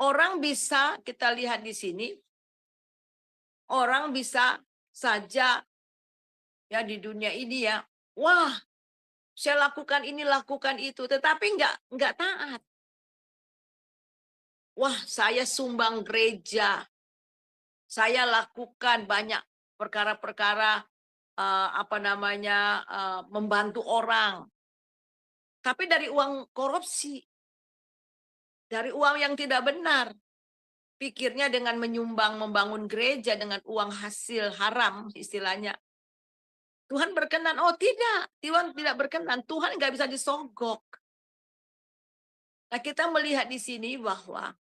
Orang bisa, kita lihat di sini, orang bisa saja ya di dunia ini ya, wah, saya lakukan ini, lakukan itu, tetapi nggak taat. Wah, saya sumbang gereja, saya lakukan banyak perkara-perkara membantu orang. Tapi dari uang korupsi, dari uang yang tidak benar. Pikirnya dengan menyumbang membangun gereja dengan uang hasil haram istilahnya. Tuhan berkenan. Oh tidak, Tuhan tidak berkenan. Tuhan nggak bisa disogok. Nah, kita melihat di sini bahwa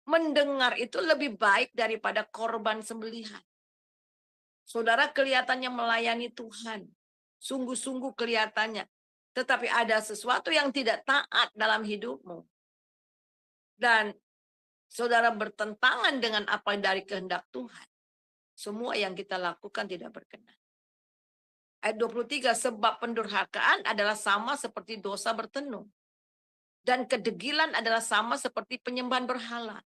mendengar itu lebih baik daripada korban sembelihan. Saudara kelihatannya melayani Tuhan. Sungguh-sungguh kelihatannya. Tetapi ada sesuatu yang tidak taat dalam hidupmu. Dan saudara bertentangan dengan apa dari kehendak Tuhan. Semua yang kita lakukan tidak berkenan. Ayat 23, sebab pendurhakaan adalah sama seperti dosa bertenung. Dan kedegilan adalah sama seperti penyembahan berhala,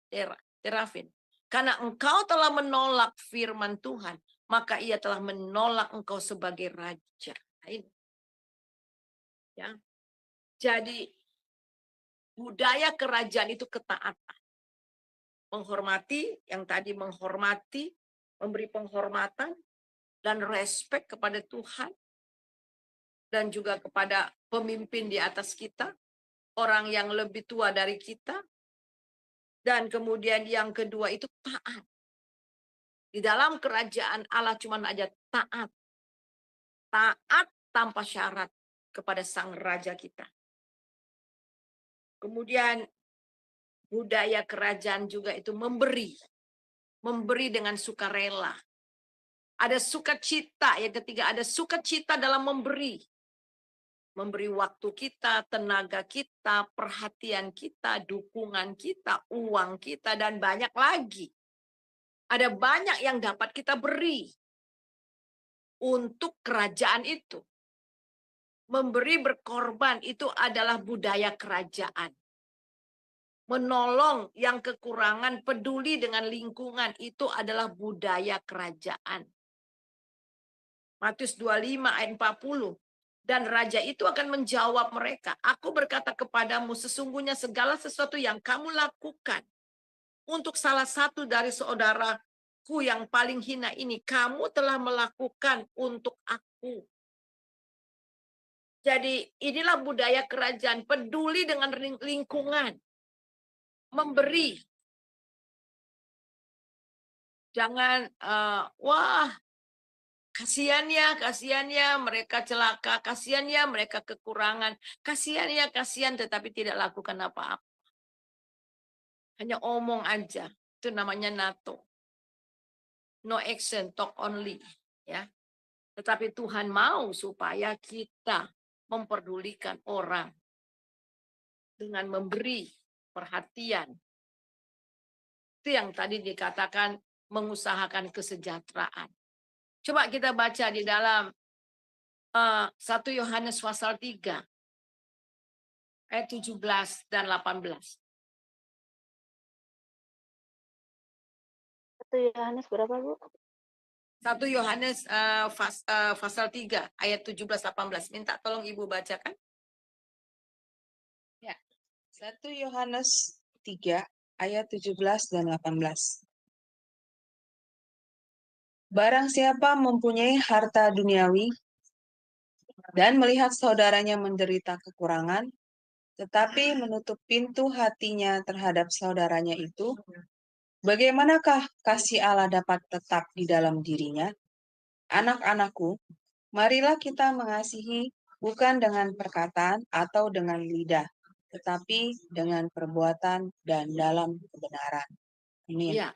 terafin. Karena engkau telah menolak firman Tuhan, maka ia telah menolak engkau sebagai raja. Nah, ini. Ya. Jadi budaya kerajaan itu ketaatan. Menghormati, yang tadi menghormati, memberi penghormatan, dan respek kepada Tuhan, dan juga kepada pemimpin di atas kita, orang yang lebih tua dari kita, dan kemudian yang kedua itu taat. Di dalam kerajaan Allah cuma aja taat. Taat tanpa syarat kepada sang raja kita. Kemudian budaya kerajaan juga itu memberi. Memberi dengan sukarela. Ada sukacita, yang ketiga ada sukacita dalam memberi. Memberi waktu kita, tenaga kita, perhatian kita, dukungan kita, uang kita, dan banyak lagi. Ada banyak yang dapat kita beri untuk kerajaan itu. Memberi berkorban itu adalah budaya kerajaan. Menolong yang kekurangan, peduli dengan lingkungan, itu adalah budaya kerajaan. Matius 25 ayat 40. Dan raja itu akan menjawab mereka, aku berkata kepadamu, sesungguhnya segala sesuatu yang kamu lakukan untuk salah satu dari saudaraku yang paling hina ini, kamu telah melakukan untuk aku. Jadi inilah budaya kerajaan, peduli dengan lingkungan, memberi. Jangan, wah, kasihannya mereka celaka, kasihannya mereka kekurangan, kasihan tetapi tidak lakukan apa-apa. Hanya omong aja, itu namanya NATO. No action, talk only. Ya. Tetapi Tuhan mau supaya kita memperdulikan orang dengan memberi perhatian. Itu yang tadi dikatakan mengusahakan kesejahteraan. Coba kita baca di dalam 1 Yohanes pasal 3 ayat 17 dan 18. 1 Yohanes berapa, Bu? 1 Yohanes pasal 3 ayat 17-18. Minta tolong Ibu bacakan. Ya. 1 Yohanes 3 ayat 17 dan 18. Barang siapa mempunyai harta duniawi dan melihat saudaranya menderita kekurangan, tetapi menutup pintu hatinya terhadap saudaranya itu, bagaimanakah kasih Allah dapat tetap di dalam dirinya? Anak-anakku, marilah kita mengasihi bukan dengan perkataan atau dengan lidah, tetapi dengan perbuatan dan dalam kebenaran. Amin. Ya.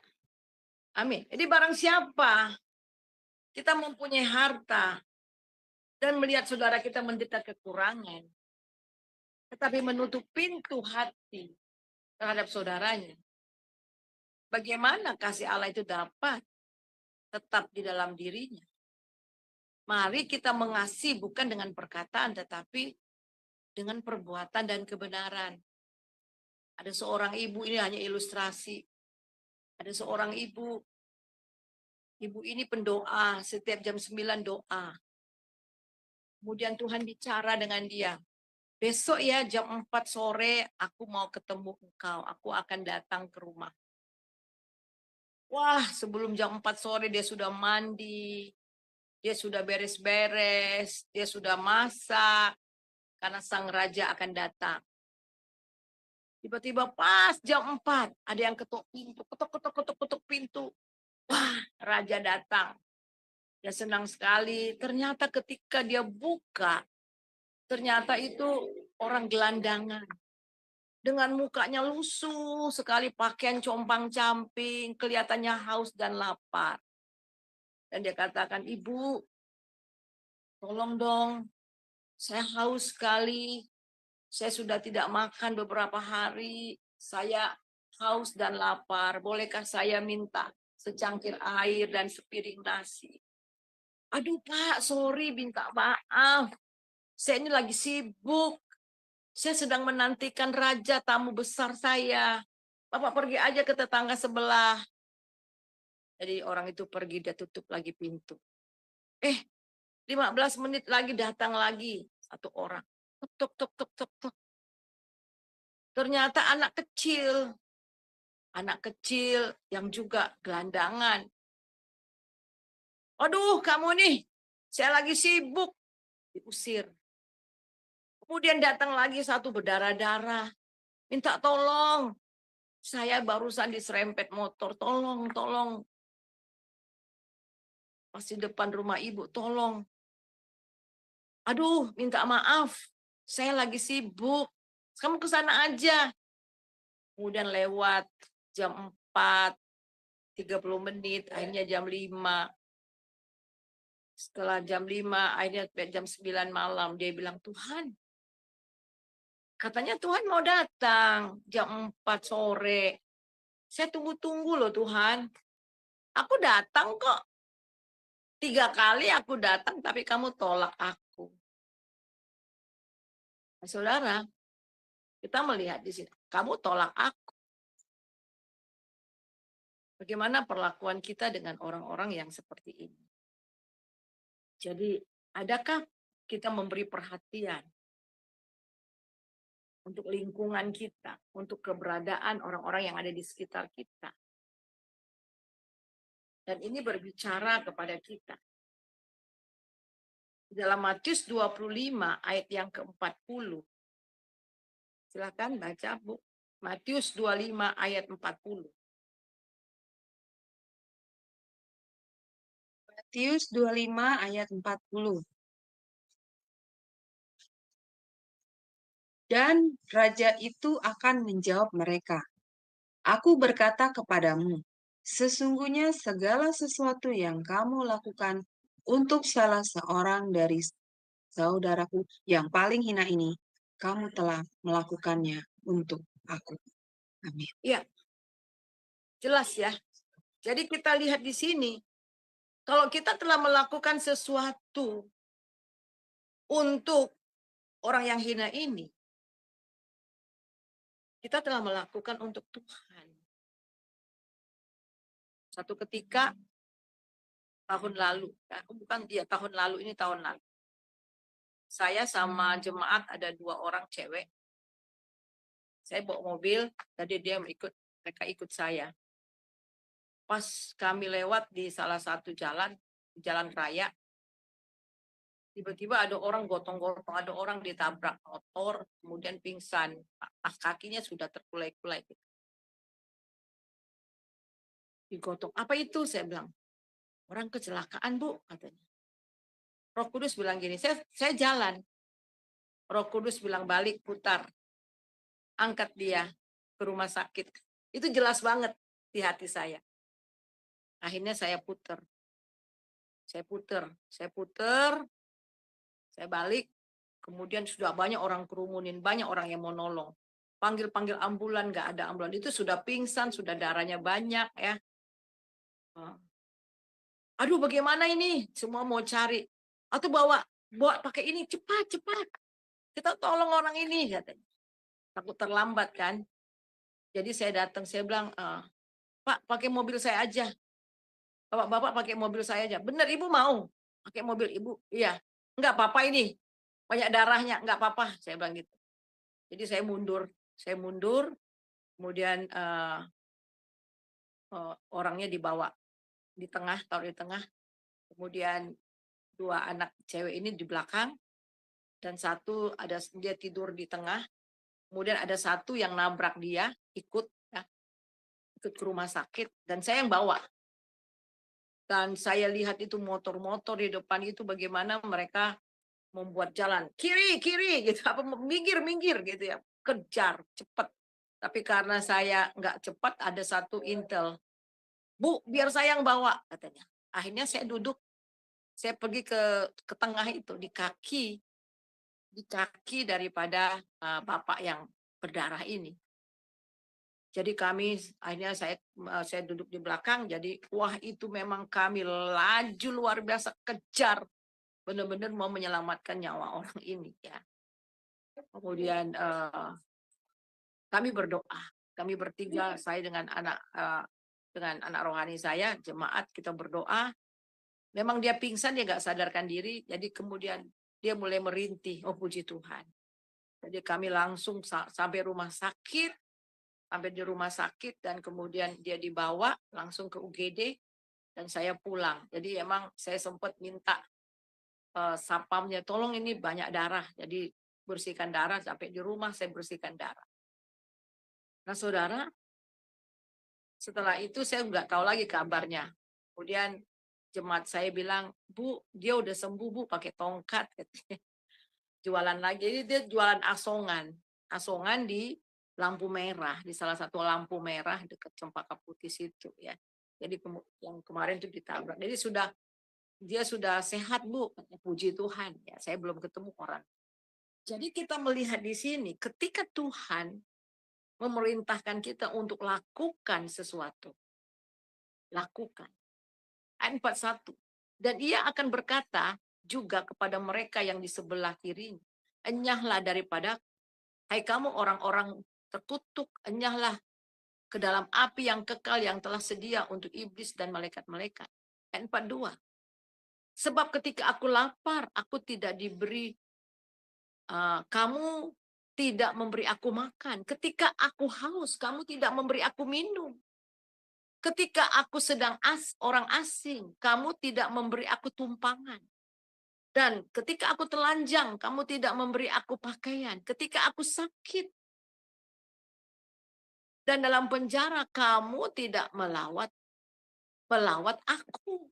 Amin. Jadi barang siapa kita mempunyai harta dan melihat saudara kita menderita kekurangan, tetapi menutup pintu hati terhadap saudaranya, bagaimana kasih Allah itu dapat tetap di dalam dirinya? Mari kita mengasihi bukan dengan perkataan, tetapi dengan perbuatan dan kebenaran. Ada seorang ibu, ini hanya ilustrasi. Ada seorang ibu ini pendoa, setiap jam 9 doa. Kemudian Tuhan bicara dengan dia. Besok ya jam 4 sore aku mau ketemu engkau, aku akan datang ke rumah. Wah, sebelum jam 4 sore dia sudah mandi, dia sudah beres-beres, dia sudah masak, karena sang raja akan datang. Tiba-tiba pas jam 4, ada yang ketuk pintu, ketuk pintu. Wah, raja datang. Dia senang sekali. Ternyata ketika dia buka, ternyata itu orang gelandangan. Dengan mukanya lusuh sekali, pakaian compang-camping, kelihatannya haus dan lapar. Dan dia katakan, Ibu, tolong dong, saya haus sekali. Saya sudah tidak makan beberapa hari. Saya haus dan lapar. Bolehkah saya minta secangkir air dan sepiring nasi? Aduh Pak, sorry, minta maaf. Saya ini lagi sibuk. Saya sedang menantikan raja tamu besar saya. Bapak pergi aja ke tetangga sebelah. Jadi orang itu pergi, dia tutup lagi pintu. 15 menit lagi datang lagi satu orang. Tuk, tuk, tuk, tuk, tuk, tuk. Ternyata anak kecil. Anak kecil yang juga gelandangan. Aduh, kamu nih, saya lagi sibuk. Diusir. Kemudian datang lagi satu berdarah-darah. Minta tolong. Saya barusan diserempet motor. Tolong, tolong. Pas di depan rumah ibu, tolong. Aduh, minta maaf. Saya lagi sibuk. Kamu ke sana aja. Kemudian lewat jam 4, 30 menit, akhirnya jam 5. Setelah jam 5, akhirnya jam 9 malam, dia bilang, Tuhan, katanya Tuhan mau datang jam 4 sore. Saya tunggu-tunggu loh Tuhan. Aku datang kok. 3 kali aku datang, tapi kamu tolak aku. Nah, saudara, kita melihat di sini, kamu tolak aku. Bagaimana perlakuan kita dengan orang-orang yang seperti ini? Jadi, adakah kita memberi perhatian untuk lingkungan kita, untuk keberadaan orang-orang yang ada di sekitar kita? Dan ini berbicara kepada kita. Dalam Matius 25 ayat yang ke-40. Silakan baca, Bu. Matius 25 ayat 40. Matius 25 ayat 40. Dan raja itu akan menjawab mereka, Aku berkata kepadamu, sesungguhnya segala sesuatu yang kamu lakukan untuk salah seorang dari saudaraku yang paling hina ini, kamu telah melakukannya untuk aku. Amin. Ya, jelas ya. Jadi kita lihat di sini, kalau kita telah melakukan sesuatu untuk orang yang hina ini, kita telah melakukan untuk Tuhan. Satu ketika, tahun lalu, tahun lalu, ini tahun lalu. Saya sama jemaat ada 2 orang cewek. Saya bawa mobil, tadi mereka ikut saya. Pas kami lewat di salah satu jalan raya, tiba-tiba ada orang gotong-gotong, ada orang ditabrak motor, kemudian pingsan, kakinya sudah terkulai-kulai. Digotong, apa itu? Saya bilang, orang kecelakaan Bu, katanya. Roh Kudus bilang gini, saya jalan. Roh Kudus bilang balik, putar. Angkat dia ke rumah sakit. Itu jelas banget di hati saya. Akhirnya saya puter. Saya balik. Kemudian sudah banyak orang kerumunin, banyak orang yang mau nolong. Panggil-panggil ambulan, nggak ada ambulan. Itu sudah pingsan, sudah darahnya banyak ya. Aduh bagaimana ini? Semua mau cari. Atau bawa pakai ini, cepat. Kita tolong orang ini, katanya. Takut terlambat kan. Jadi saya datang, saya bilang, Pak pakai mobil saya aja. Bapak pakai mobil saya aja. Bener Ibu mau? Pakai mobil Ibu? Iya. Enggak apa-apa ini. Banyak darahnya, enggak apa-apa. Saya bilang gitu. Jadi saya mundur. Kemudian orangnya dibawa di tengah, taruh di tengah. Kemudian 2 anak cewek ini di belakang. Dan satu dia tidur di tengah. Kemudian ada satu yang nabrak dia, ikut ke rumah sakit. Dan saya yang bawa. Dan saya lihat itu motor-motor di depan itu bagaimana mereka membuat jalan kiri gitu, apa minggir gitu ya, kejar cepat. Tapi karena saya nggak cepat, ada satu intel, Bu biar saya yang bawa, katanya. Akhirnya saya duduk, saya pergi ke tengah itu di kaki daripada bapak yang berdarah ini. Jadi akhirnya saya duduk di belakang, jadi wah itu memang kami laju luar biasa, kejar. Benar-benar mau menyelamatkan nyawa orang ini ya. Kemudian kami berdoa. Kami bertiga, saya dengan anak rohani saya, jemaat, kita berdoa. Memang dia pingsan, dia nggak sadarkan diri. Jadi kemudian dia mulai merintih. Oh puji Tuhan. Jadi kami langsung sampai rumah sakit. Sampai di rumah sakit dan kemudian dia dibawa langsung ke UGD dan saya pulang. Jadi emang saya sempat minta sapamnya, tolong ini banyak darah. Jadi bersihkan darah, sampai di rumah saya bersihkan darah. Nah saudara, setelah itu saya nggak tahu lagi kabarnya. Kemudian jemaat saya bilang, Bu, dia udah sembuh Bu, pakai tongkat. Jualan lagi, jadi dia jualan asongan. Asongan di lampu merah, di salah satu lampu merah dekat Cempaka Putih situ ya. Jadi yang kemarin itu ditabrak. Jadi dia sudah sehat Bu, puji Tuhan ya. Saya belum ketemu orang. Jadi kita melihat di sini ketika Tuhan memerintahkan kita untuk lakukan sesuatu. Lakukan. Ayat 41. Dan ia akan berkata juga kepada mereka yang di sebelah kirinya, enyahlah daripada, hai kamu orang-orang terkutuk, enyahlah ke dalam api yang kekal yang telah sedia untuk iblis dan malaikat-malaikat. Ayat 42. Sebab ketika aku lapar, aku tidak diberi, kamu tidak memberi aku makan. Ketika aku haus, kamu tidak memberi aku minum. Ketika aku sedang orang asing, kamu tidak memberi aku tumpangan. Dan ketika aku telanjang, kamu tidak memberi aku pakaian. Ketika aku sakit dan dalam penjara, kamu tidak melawat aku.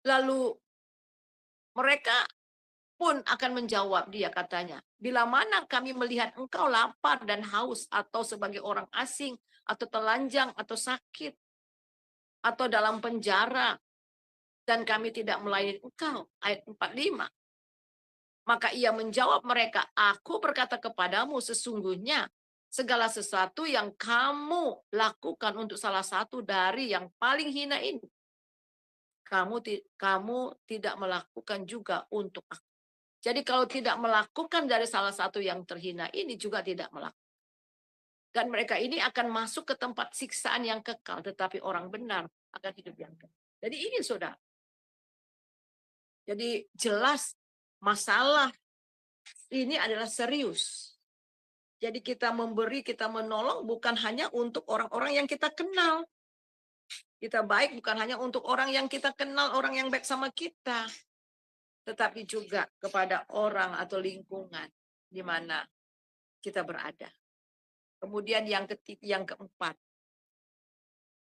Lalu mereka pun akan menjawab dia katanya, bila mana kami melihat engkau lapar dan haus atau sebagai orang asing atau telanjang atau sakit atau dalam penjara dan kami tidak melayani engkau. Ayat 45. Maka ia menjawab mereka, aku berkata kepadamu sesungguhnya segala sesuatu yang kamu lakukan untuk salah satu dari yang paling hina ini, kamu tidak melakukan juga untuk aku. Jadi kalau tidak melakukan dari salah satu yang terhina ini juga tidak melakukan. Dan mereka ini akan masuk ke tempat siksaan yang kekal, tetapi orang benar akan hidup yang kekal. Jadi ini saudara. Jadi jelas masalah ini adalah serius. Jadi kita memberi, kita menolong bukan hanya untuk orang-orang yang kita kenal. Kita baik bukan hanya untuk orang yang kita kenal, orang yang baik sama kita. Tetapi juga kepada orang atau lingkungan di mana kita berada. Kemudian yang keempat.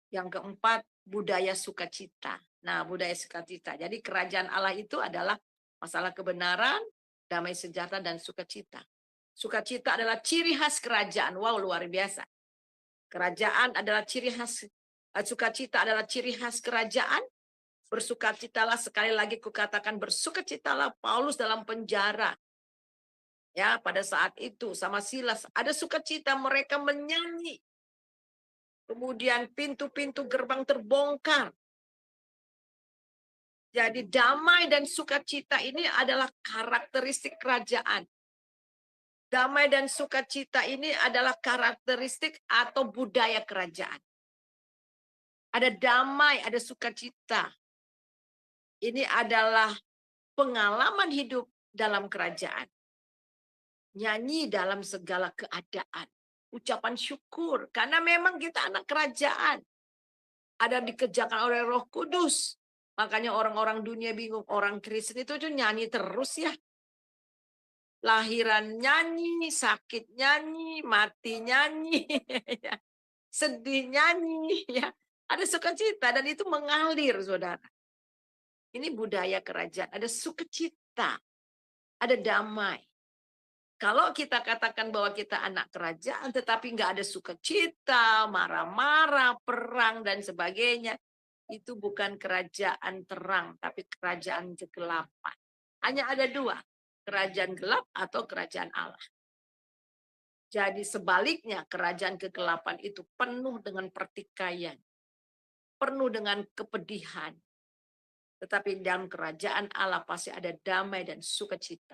Yang keempat, budaya sukacita. Nah, budaya sukacita. Jadi kerajaan Allah itu adalah masalah kebenaran, damai sejahtera, dan sukacita. Sukacita adalah ciri khas kerajaan. Wow, luar biasa. Kerajaan adalah ciri khas, sukacita adalah ciri khas kerajaan. Bersukacitalah, sekali lagi kukatakan bersukacitalah Paulus dalam penjara. Ya, pada saat itu sama Silas ada sukacita, mereka menyanyi. Kemudian pintu-pintu gerbang terbongkar. Jadi damai dan sukacita ini adalah karakteristik kerajaan. Damai dan sukacita ini adalah karakteristik atau budaya kerajaan. Ada damai, ada sukacita. Ini adalah pengalaman hidup dalam kerajaan. Nyanyi dalam segala keadaan. Ucapan syukur. Karena memang kita anak kerajaan. Ada dikerjakan oleh Roh Kudus. Makanya orang-orang dunia bingung. Orang Kristen itu nyanyi terus ya. Lahiran nyanyi, sakit nyanyi, mati nyanyi. Sedih nyanyi. Ya. Ada sukacita dan itu mengalir saudara. Ini budaya kerajaan. Ada sukacita. Ada damai. Kalau kita katakan bahwa kita anak kerajaan, tetapi nggak ada sukacita, marah-marah, perang, dan sebagainya, itu bukan kerajaan terang, tapi kerajaan kegelapan. Hanya ada dua, kerajaan gelap atau kerajaan Allah. Jadi sebaliknya, kerajaan kegelapan itu penuh dengan pertikaian, penuh dengan kepedihan. Tetapi dalam kerajaan Allah pasti ada damai dan sukacita.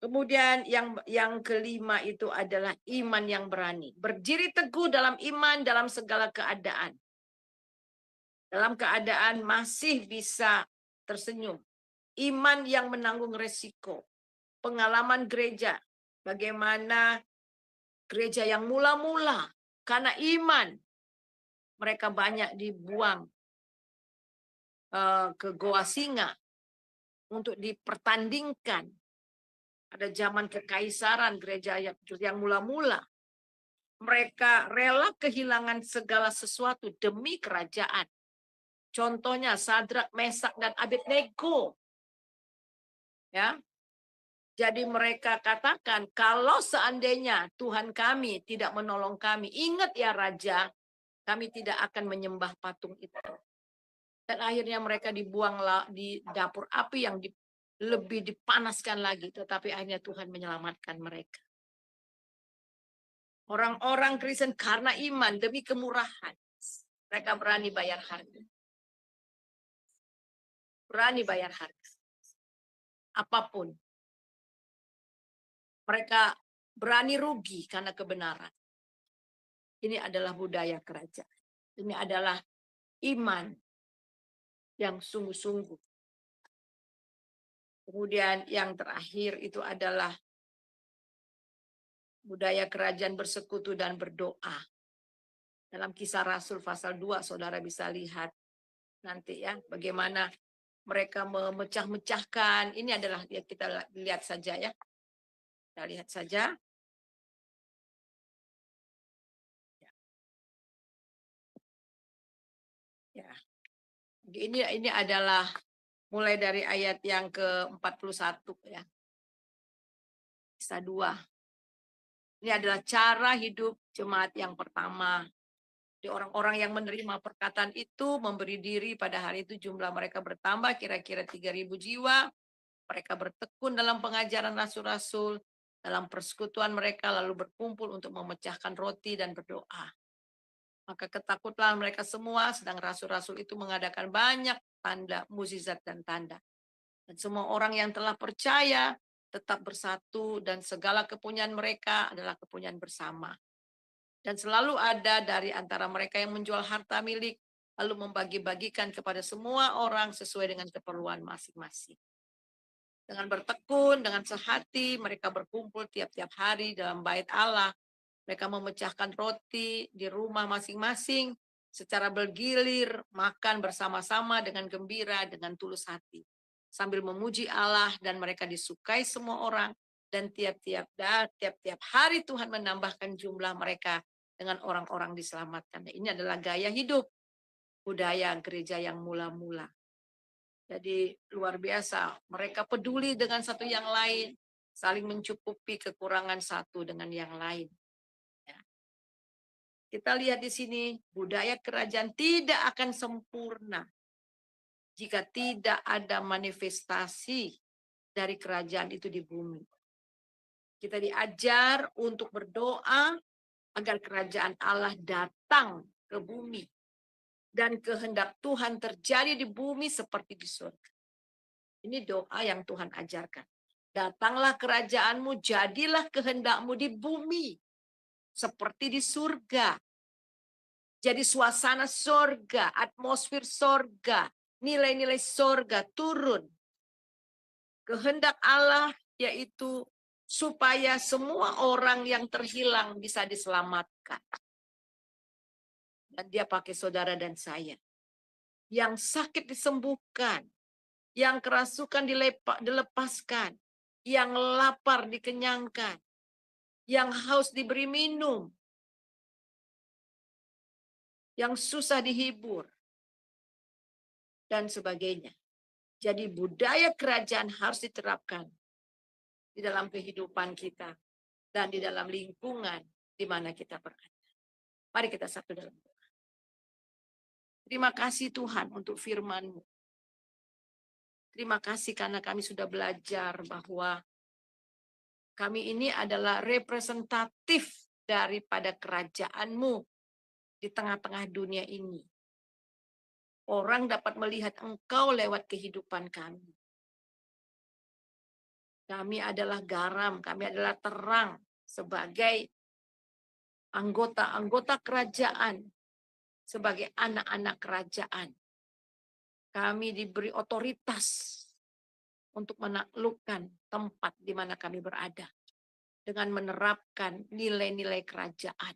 Kemudian yang kelima itu adalah iman yang berani. Berdiri teguh dalam iman dalam segala keadaan. Dalam keadaan masih bisa tersenyum. Iman yang menanggung resiko. Pengalaman gereja. Bagaimana gereja yang mula-mula karena iman mereka banyak dibuang ke Goa Singa untuk dipertandingkan. Ada zaman kekaisaran gereja yang mula-mula. Mereka rela kehilangan segala sesuatu demi kerajaan. Contohnya Sadrak, Mesak, dan Abednego. Ya. Jadi mereka katakan, kalau seandainya Tuhan kami tidak menolong kami, ingat ya Raja, kami tidak akan menyembah patung itu. Dan akhirnya mereka dibuang di dapur api yang lebih dipanaskan lagi. Tetapi akhirnya Tuhan menyelamatkan mereka. Orang-orang Kristen karena iman demi kemurahan. Mereka berani bayar harga. Berani bayar harga. Apapun. Mereka berani rugi karena kebenaran. Ini adalah budaya kerajaan. Ini adalah iman yang sungguh-sungguh. Kemudian yang terakhir itu adalah budaya kerajaan bersekutu dan berdoa. Dalam Kisah Rasul pasal 2, saudara bisa lihat nanti ya, bagaimana mereka memecah-mecahkan. Ini adalah kita lihat saja ya. Kita lihat saja. Ya. Ini adalah mulai dari ayat yang ke-41 ya. Kisah 2. Ini adalah cara hidup jemaat yang pertama. Di orang-orang yang menerima perkataan itu memberi diri pada hari itu jumlah mereka bertambah kira-kira 3.000 jiwa. Mereka bertekun dalam pengajaran rasul-rasul, dalam persekutuan mereka lalu berkumpul untuk memecahkan roti dan berdoa. Maka ketakutlah mereka semua, sedang rasul-rasul itu mengadakan banyak tanda, mukjizat dan tanda. Dan semua orang yang telah percaya tetap bersatu dan segala kepunyaan mereka adalah kepunyaan bersama. Dan selalu ada dari antara mereka yang menjual harta milik, lalu membagi-bagikan kepada semua orang sesuai dengan keperluan masing-masing. Dengan bertekun, dengan sehati, mereka berkumpul tiap-tiap hari dalam bait Allah. Mereka memecahkan roti di rumah masing-masing, secara bergilir, makan bersama-sama dengan gembira, dengan tulus hati. Sambil memuji Allah dan mereka disukai semua orang. Dan tiap-tiap hari Tuhan menambahkan jumlah mereka dengan orang-orang diselamatkan. Ini adalah gaya hidup budaya gereja yang mula-mula. Jadi luar biasa. Mereka peduli dengan satu yang lain, saling mencukupi kekurangan satu dengan yang lain. Ya. Kita lihat di sini, budaya kerajaan tidak akan sempurna jika tidak ada manifestasi dari kerajaan itu di bumi. Kita diajar untuk berdoa agar kerajaan Allah datang ke bumi. Dan kehendak Tuhan terjadi di bumi seperti di surga. Ini doa yang Tuhan ajarkan. Datanglah kerajaanmu, jadilah kehendakmu di bumi. Seperti di surga. Jadi suasana surga, atmosfer surga, nilai-nilai surga turun. Kehendak Allah yaitu supaya semua orang yang terhilang bisa diselamatkan. Dan dia pakai saudara dan saya. Yang sakit disembuhkan. Yang kerasukan dilepaskan. Yang lapar dikenyangkan. Yang haus diberi minum. Yang susah dihibur. Dan sebagainya. Jadi budaya kerajaan harus diterapkan di dalam kehidupan kita. Dan di dalam lingkungan di mana kita berada. Mari kita satu dalam doa. Terima kasih Tuhan untuk firman-Mu. Terima kasih karena kami sudah belajar bahwa kami ini adalah representatif daripada kerajaan-Mu di tengah-tengah dunia ini. Orang dapat melihat Engkau lewat kehidupan kami. Kami adalah garam, kami adalah terang sebagai anggota-anggota kerajaan, sebagai anak-anak kerajaan. Kami diberi otoritas untuk menaklukkan tempat di mana kami berada dengan menerapkan nilai-nilai kerajaan.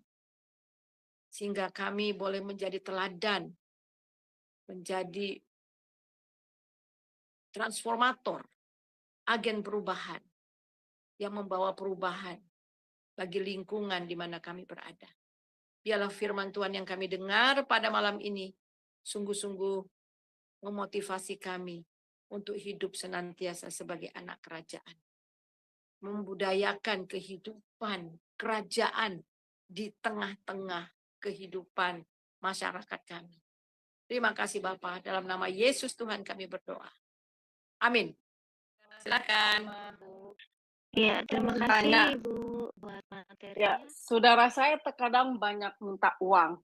Sehingga kami boleh menjadi teladan, menjadi transformator, agen perubahan yang membawa perubahan bagi lingkungan di mana kami berada. Biarlah firman Tuhan yang kami dengar pada malam ini sungguh-sungguh memotivasi kami untuk hidup senantiasa sebagai anak kerajaan. Membudayakan kehidupan kerajaan di tengah-tengah kehidupan masyarakat kami. Terima kasih Bapa, dalam nama Yesus Tuhan kami berdoa. Amin. Silakan. Iya, terima Tanya. kasih Bu buat Ya, materinya. saudara saya terkadang banyak minta uang.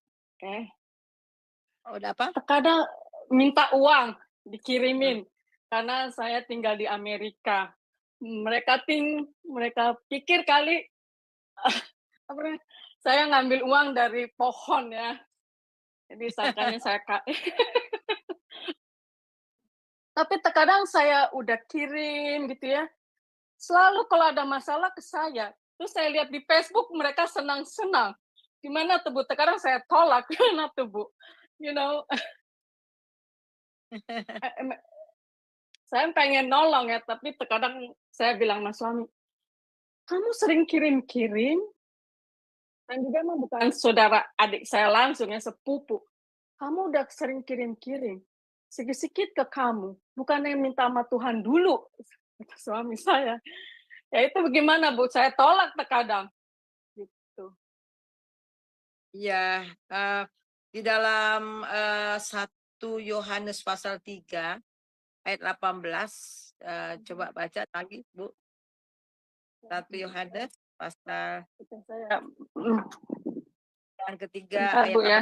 Udah apa? Terkadang minta uang dikirimin karena saya tinggal di Amerika. Mereka pikir kali saya ngambil uang dari pohon ya. Jadi sangkanya saya tapi terkadang saya udah kirim gitu ya. Selalu kalau ada masalah ke saya. Terus saya lihat di Facebook mereka senang-senang. Gimana tuh Bu? Terkadang saya tolak. Gimana tuh Bu? You know, saya pengen nolong ya, tapi terkadang saya bilang sama suami, kamu sering kirim-kirim, dan juga emang bukan saudara adik saya langsung ya, sepupu. Kamu udah sering kirim-kirim, sikit-sikit ke kamu, bukan yang minta sama Tuhan dulu, kata suami saya. Ya itu bagaimana Bu? Saya tolak terkadang. Gitu. Ya, di dalam 1 Yohanes pasal 3 ayat 18, coba baca lagi Bu. 1 Yohanes pasal Saya, yang ketiga bentar ayat Bu ya.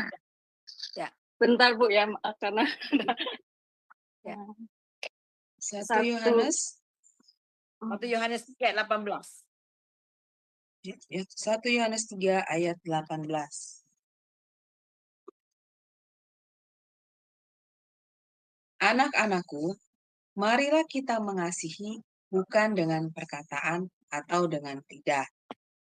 18. Ya. Bentar Bu ya, karena Ya. 1 Yohanes 1 Yohanes 3 ayat 18. 1 Yohanes 3 ayat 18. Anak-anakku, marilah kita mengasihi bukan dengan perkataan atau dengan lidah,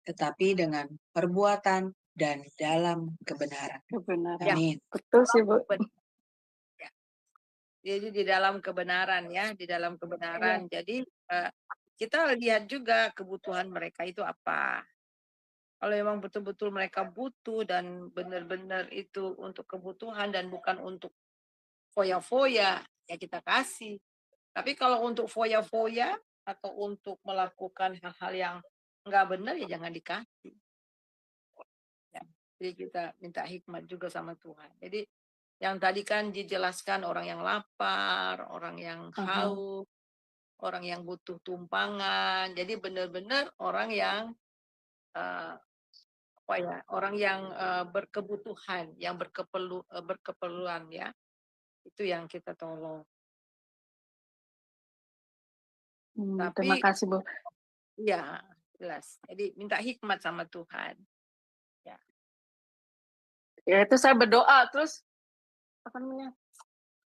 tetapi dengan perbuatan dan dalam kebenaran. kebenaran. Amin. Betul sih Bu. Ya. Jadi di dalam kebenaran ya, di dalam kebenaran. Jadi kita lihat juga kebutuhan mereka itu apa. Kalau memang betul-betul mereka butuh dan benar-benar itu untuk kebutuhan dan bukan untuk foya-foya, ya kita kasih. Tapi kalau untuk foya-foya atau untuk melakukan hal-hal yang enggak benar, ya jangan dikasih. Ya, jadi kita minta hikmat juga sama Tuhan. Jadi yang tadi kan dijelaskan orang yang lapar, orang yang haus, orang yang butuh tumpangan. Jadi benar-benar orang yang orang yang berkebutuhan, yang berkeperluan ya. Itu yang kita tolong. Terima Tapi kasih Bu. ya, jelas. Jadi minta hikmat sama Tuhan. Ya itu saya berdoa terus apa namanya?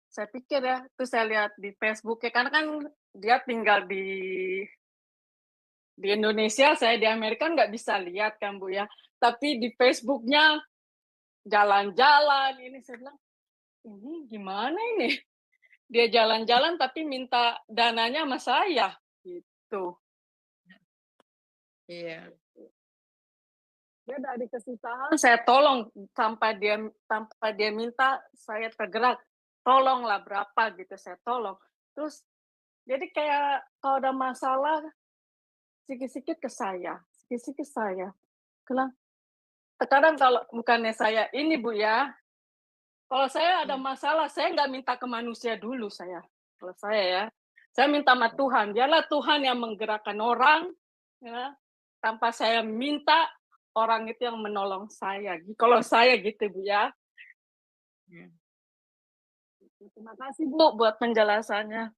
Saya pikir ya, terus saya lihat di Facebook ya, karena kan dia tinggal di Indonesia, saya di Amerika nggak bisa lihat kan Bu ya. Tapi di Facebooknya jalan-jalan, ini saya bilang, ini gimana ini? Dia jalan-jalan tapi minta dananya sama saya, gitu. Iya. Dia dari kesusahan, saya tolong sampai dia minta, saya tergerak. Tolonglah berapa gitu, saya tolong. Terus jadi kayak kalau ada masalah sikit-sikit ke saya, sikit-sikit saya. Terkadang kalau bukannya saya ini Bu ya, kalau saya ada masalah, saya nggak minta ke manusia dulu saya. Kalau saya ya, saya minta sama Tuhan. Biarlah Tuhan yang menggerakkan orang, ya, tanpa saya minta orang itu yang menolong saya. Kalau saya gitu Bu ya. Terima kasih Bu buat penjelasannya.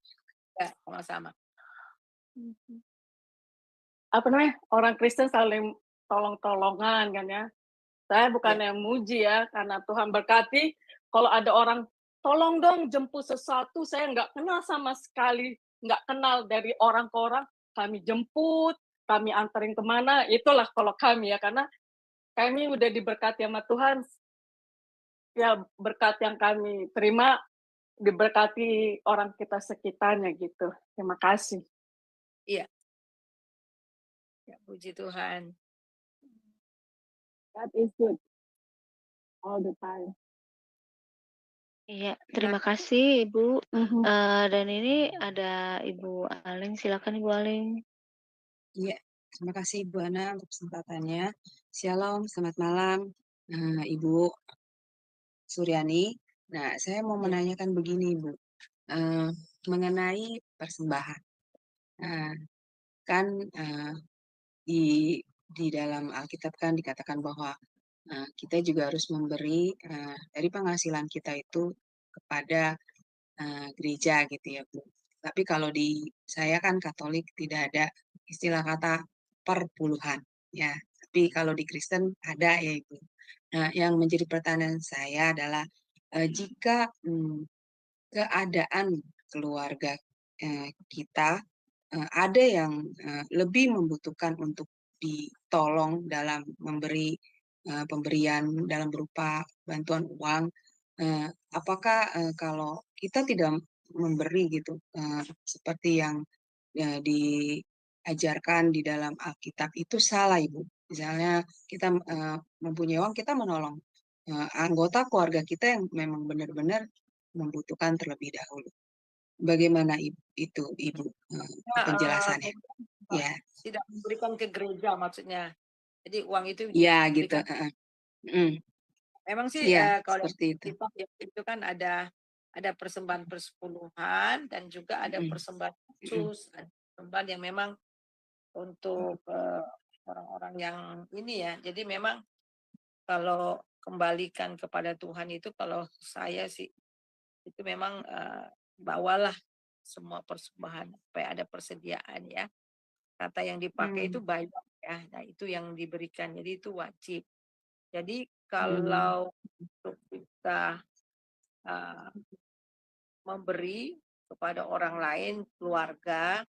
Ya, sama-sama. orang Kristen saling tolong-tolongan kan ya. Saya bukan yang muji ya, karena Tuhan berkati. Kalau ada orang, tolong dong jemput sesuatu, saya nggak kenal sama sekali, nggak kenal dari orang ke orang, kami jemput, kami anterin kemana, itulah kalau kami ya, karena kami udah diberkati sama Tuhan, ya berkat yang kami terima, diberkati orang kita sekitarnya gitu. Terima kasih. Iya. Ya, puji Tuhan. That is good. All the time. Iya, terima kasih Ibu. Mhm. Dan ini ada Ibu Aling, silakan Ibu Aling. Iya, terima kasih Ibu Ana untuk kesempatannya. Shalom, selamat malam Ibu Suryani. Nah, saya mau menanyakan begini Ibu, mengenai persembahan. Kan di dalam Alkitab kan dikatakan bahwa kita juga harus memberi dari penghasilan kita itu kepada gereja gitu ya Bu. Tapi kalau di saya kan Katolik tidak ada istilah kata perpuluhan ya. Tapi kalau di Kristen ada ya Ibu. Nah, yang menjadi pertanyaan saya adalah jika keadaan keluarga kita ada yang lebih membutuhkan untuk ditolong dalam memberi pemberian dalam berupa bantuan uang, apakah kalau kita tidak memberi gitu seperti yang diajarkan di dalam Alkitab itu salah Ibu? Misalnya kita mempunyai uang, kita menolong anggota keluarga kita yang memang benar-benar membutuhkan terlebih dahulu. Bagaimana itu Ibu penjelasannya? Ya, Tidak memberikan ke gereja maksudnya. Jadi uang itu ya gitu. diberikan. Memang sih Ya, kalau seperti itu. itu kan ada persembahan persepuluhan dan juga ada persembahan khusus, ada persembahan yang memang untuk orang-orang yang ini ya. Jadi memang kalau kembalikan kepada Tuhan itu, kalau saya sih itu memang bawalah semua persembahan supaya ada persediaan ya. Kata yang dipakai itu banyak ya. Nah, itu yang diberikan. Jadi itu wajib. Jadi kalau untuk kita memberi kepada orang lain, keluarga,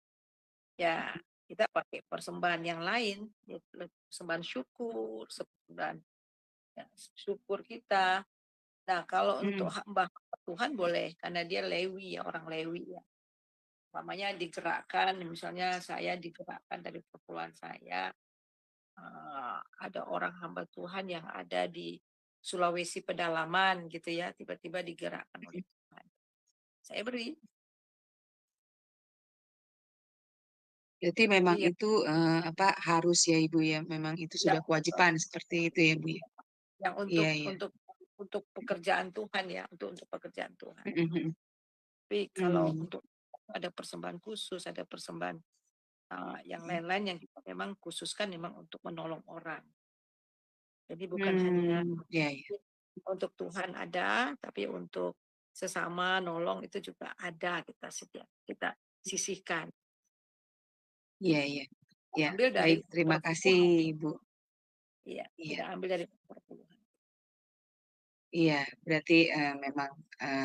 ya kita pakai persembahan yang lain, yaitu persembahan syukur, persembahan ya, syukur kita. Nah, kalau untuk hamba Tuhan boleh, karena dia Lewi ya, orang Lewi ya. Umpamanya digerakkan, misalnya saya digerakkan dari perpuluhan saya, ada orang hamba Tuhan yang ada di Sulawesi pedalaman gitu ya, tiba-tiba digerakkan oleh Tuhan. Saya beri. Berarti memang Iya. itu harus ya Ibu ya, memang itu sudah kewajiban seperti itu ya Bu ya. Yang untuk pekerjaan Tuhan ya, untuk pekerjaan Tuhan. Tapi kalau untuk ada persembahan khusus, ada persembahan yang lain-lain yang kita memang khususkan memang untuk menolong orang. Jadi bukan hanya untuk Tuhan ada, tapi untuk sesama nolong itu juga ada, kita sisihkan. Iya. Ya, Ambil dari baik, terima kasih Ibu. Iya, tidak ambil dari perpuluhan. Iya, berarti memang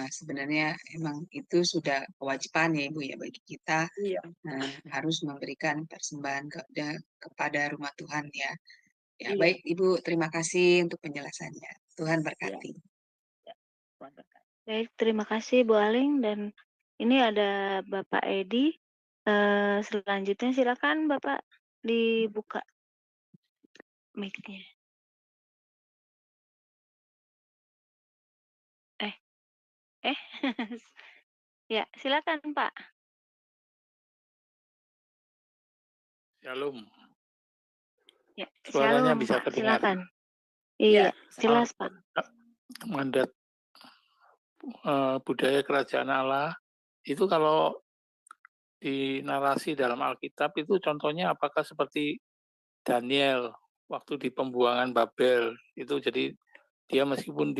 sebenarnya emang itu sudah kewajiban ya Ibu ya bagi kita harus memberikan persembahan kepada rumah Tuhan ya. Ya, baik Ibu, terima kasih untuk penjelasannya. Tuhan berkati. Ya, Tuhan berkati. Baik, terima kasih Bu Aling, dan ini ada Bapak Edi. Selanjutnya silakan Bapak dibuka mic-nya. Ya, silakan Pak. Shalom. Ya, Suaranya shalom bisa Pak, terdengar. silakan. Iya, jelas Pak. Mandat budaya kerajaan Allah itu kalau di narasi dalam Alkitab itu contohnya apakah seperti Daniel waktu di pembuangan Babel itu, jadi dia meskipun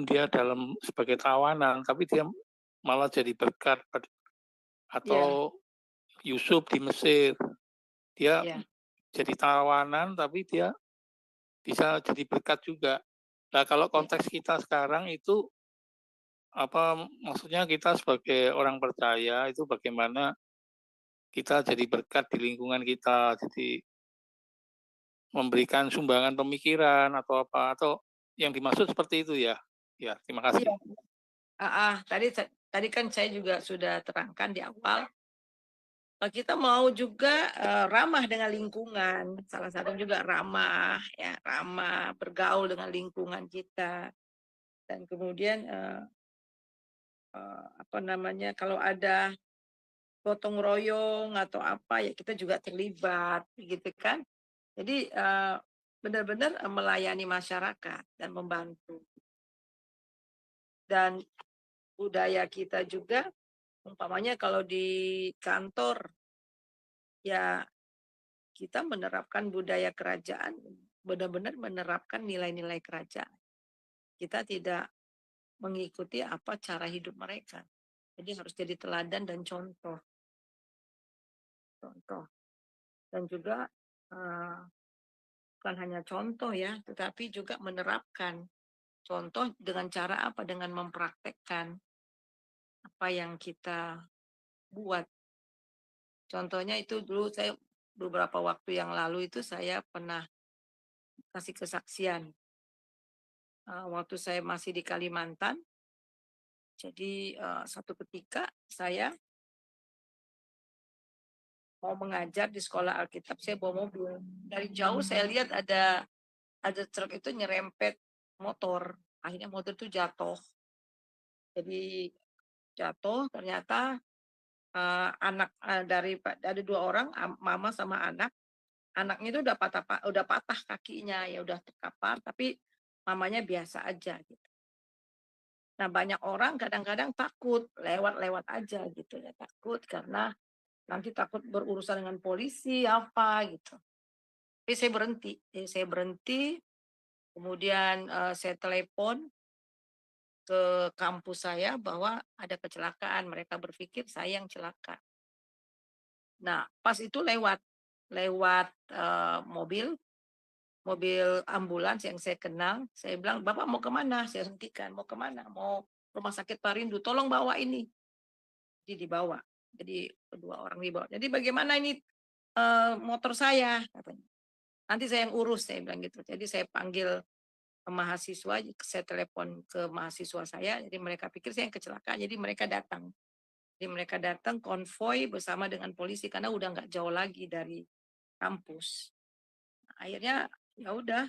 dia dalam sebagai tawanan tapi dia malah jadi berkat, atau Yusuf di Mesir. Dia Ya. jadi tawanan tapi dia bisa jadi berkat juga. Nah, kalau konteks kita sekarang itu maksudnya kita sebagai orang percaya itu bagaimana kita jadi berkat di lingkungan kita, jadi memberikan sumbangan pemikiran atau apa, atau yang dimaksud seperti itu ya. Ya, terima kasih. Iya. Tadi kan saya juga sudah terangkan di awal. Kita mau juga ramah dengan lingkungan. Salah satu juga ramah, ya, ramah bergaul dengan lingkungan kita. Dan kemudian kalau ada gotong royong atau apa ya kita juga terlibat, gitu kan? Jadi benar-benar melayani masyarakat dan membantu. Dan budaya kita juga, umpamanya kalau di kantor, ya kita menerapkan budaya kerajaan, benar-benar menerapkan nilai-nilai kerajaan. Kita tidak mengikuti apa cara hidup mereka. Jadi harus jadi teladan dan contoh. Dan juga bukan hanya contoh ya, tetapi juga menerapkan. Contoh dengan cara apa? Dengan mempraktekkan apa yang kita buat. Contohnya itu dulu saya beberapa waktu yang lalu itu saya pernah kasih kesaksian. Waktu saya masih di Kalimantan, jadi satu ketika saya mau mengajar di sekolah Alkitab, saya bawa mobil. Dari jauh saya lihat ada truk itu nyerempet motor. Akhirnya motor itu jatuh. Jadi jatuh, ternyata anak dari 2 orang, mama sama anak. Anaknya itu udah patah kakinya, ya udah terkapar, tapi mamanya biasa aja gitu. Nah, banyak orang kadang-kadang takut lewat-lewat aja gitu ya, takut karena nanti takut berurusan dengan polisi apa gitu. Tapi saya berhenti. Jadi saya berhenti, kemudian saya telepon ke kampus saya bahwa ada kecelakaan. Mereka berpikir saya yang celaka. Nah, pas itu lewat mobil ambulans yang saya kenal. Saya bilang, "Bapak mau kemana?" Saya hentikan, "Mau kemana?" "Mau rumah sakit Parindu, tolong bawa ini." Jadi dibawa. Jadi kedua orang dibawa. "Jadi bagaimana ini motor saya?" Katanya. "Nanti saya yang urus," saya bilang gitu. Jadi saya panggil mahasiswa, saya telepon ke mahasiswa saya, jadi mereka pikir saya yang kecelakaan, jadi mereka datang. Jadi mereka datang konvoi bersama dengan polisi karena udah nggak jauh lagi dari kampus. Akhirnya ya udah,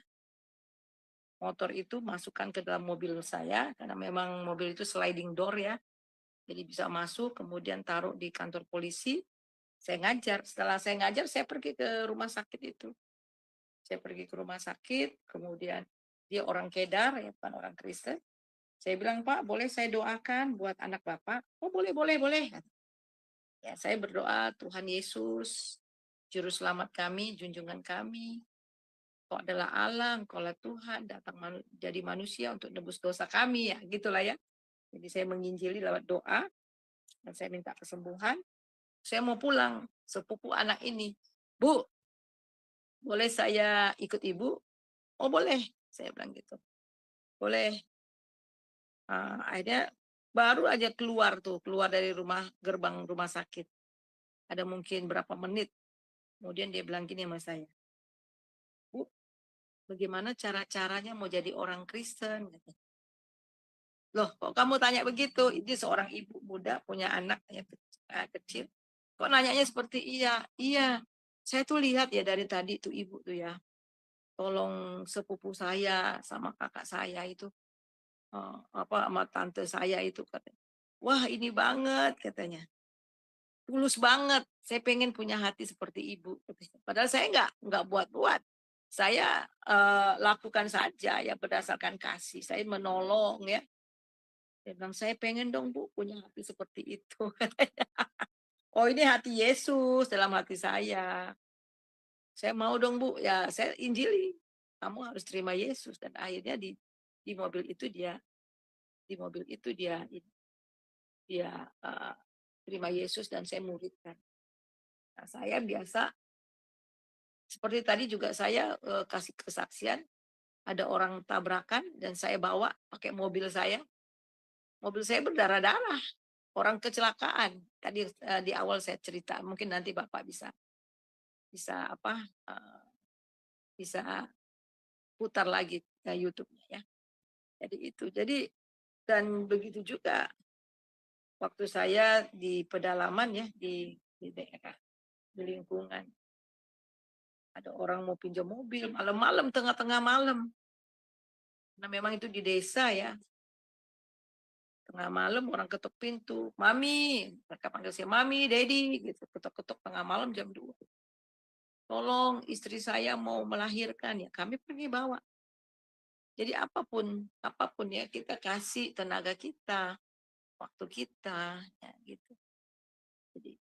motor itu masukkan ke dalam mobil saya karena memang mobil itu sliding door ya. Jadi bisa masuk, kemudian taruh di kantor polisi. Saya ngajar. Setelah saya ngajar, saya pergi ke rumah sakit itu. Saya pergi ke rumah sakit, kemudian dia orang Kedar, ya bukan orang Kristen. Saya bilang, "Pak, boleh saya doakan buat anak Bapak?" "Oh, boleh, boleh, boleh." Ya, saya berdoa, "Tuhan Yesus, juru selamat kami, junjungan kami. Engkau adalah Allah, Engkaulah Tuhan, datang jadi manusia untuk nebus dosa kami," ya, gitulah ya. Jadi saya menginjili lewat doa dan saya minta kesembuhan. Saya mau pulang, sepupu anak ini, "Bu, boleh saya ikut Ibu?" "Oh, boleh," saya bilang gitu. "Boleh." Akhirnya baru aja keluar dari gerbang rumah sakit. Ada mungkin berapa menit. Kemudian dia bilang gini sama saya, "Bu, bagaimana cara-caranya mau jadi orang Kristen?" "Loh, kok kamu tanya begitu? Ini seorang ibu muda punya anak yang kecil. Kok nanyanya seperti iya?" "Iya, saya tuh lihat ya dari tadi tuh ibu tuh ya, tolong sepupu saya sama kakak saya itu, sama tante saya itu," katanya. "Wah, ini banget," katanya. "Tulus banget. Saya pengen punya hati seperti ibu." Padahal saya nggak buat-buat. Saya lakukan saja ya berdasarkan kasih. Saya menolong ya. Dia bilang, "Saya pengen dong Bu punya hati seperti itu." "Oh, ini hati Yesus dalam hati saya. Saya mau dong Bu." Ya saya injili. "Kamu harus terima Yesus." Dan akhirnya di mobil itu dia dia terima Yesus dan saya muridkan. Nah, saya biasa seperti tadi juga saya kasih kesaksian, ada orang tabrakan dan saya bawa pakai mobil saya berdarah-darah, orang kecelakaan. Tadi di awal saya cerita, mungkin nanti Bapak bisa bisa apa bisa putar lagi YouTube-nya ya. Jadi itu. Jadi dan begitu juga waktu saya di pedalaman ya di daerah di lingkungan ada orang mau pinjam mobil malam-malam tengah-tengah malam. Nah memang itu di desa ya. Tengah malam orang ketuk pintu, "Mami," mereka panggil saya Mami, Daddy gitu. Ketuk-ketuk tengah malam jam 2. "Tolong istri saya mau melahirkan." Ya kami pergi bawa. Jadi apapun ya kita kasih tenaga kita, waktu kita, ya gitu. Jadi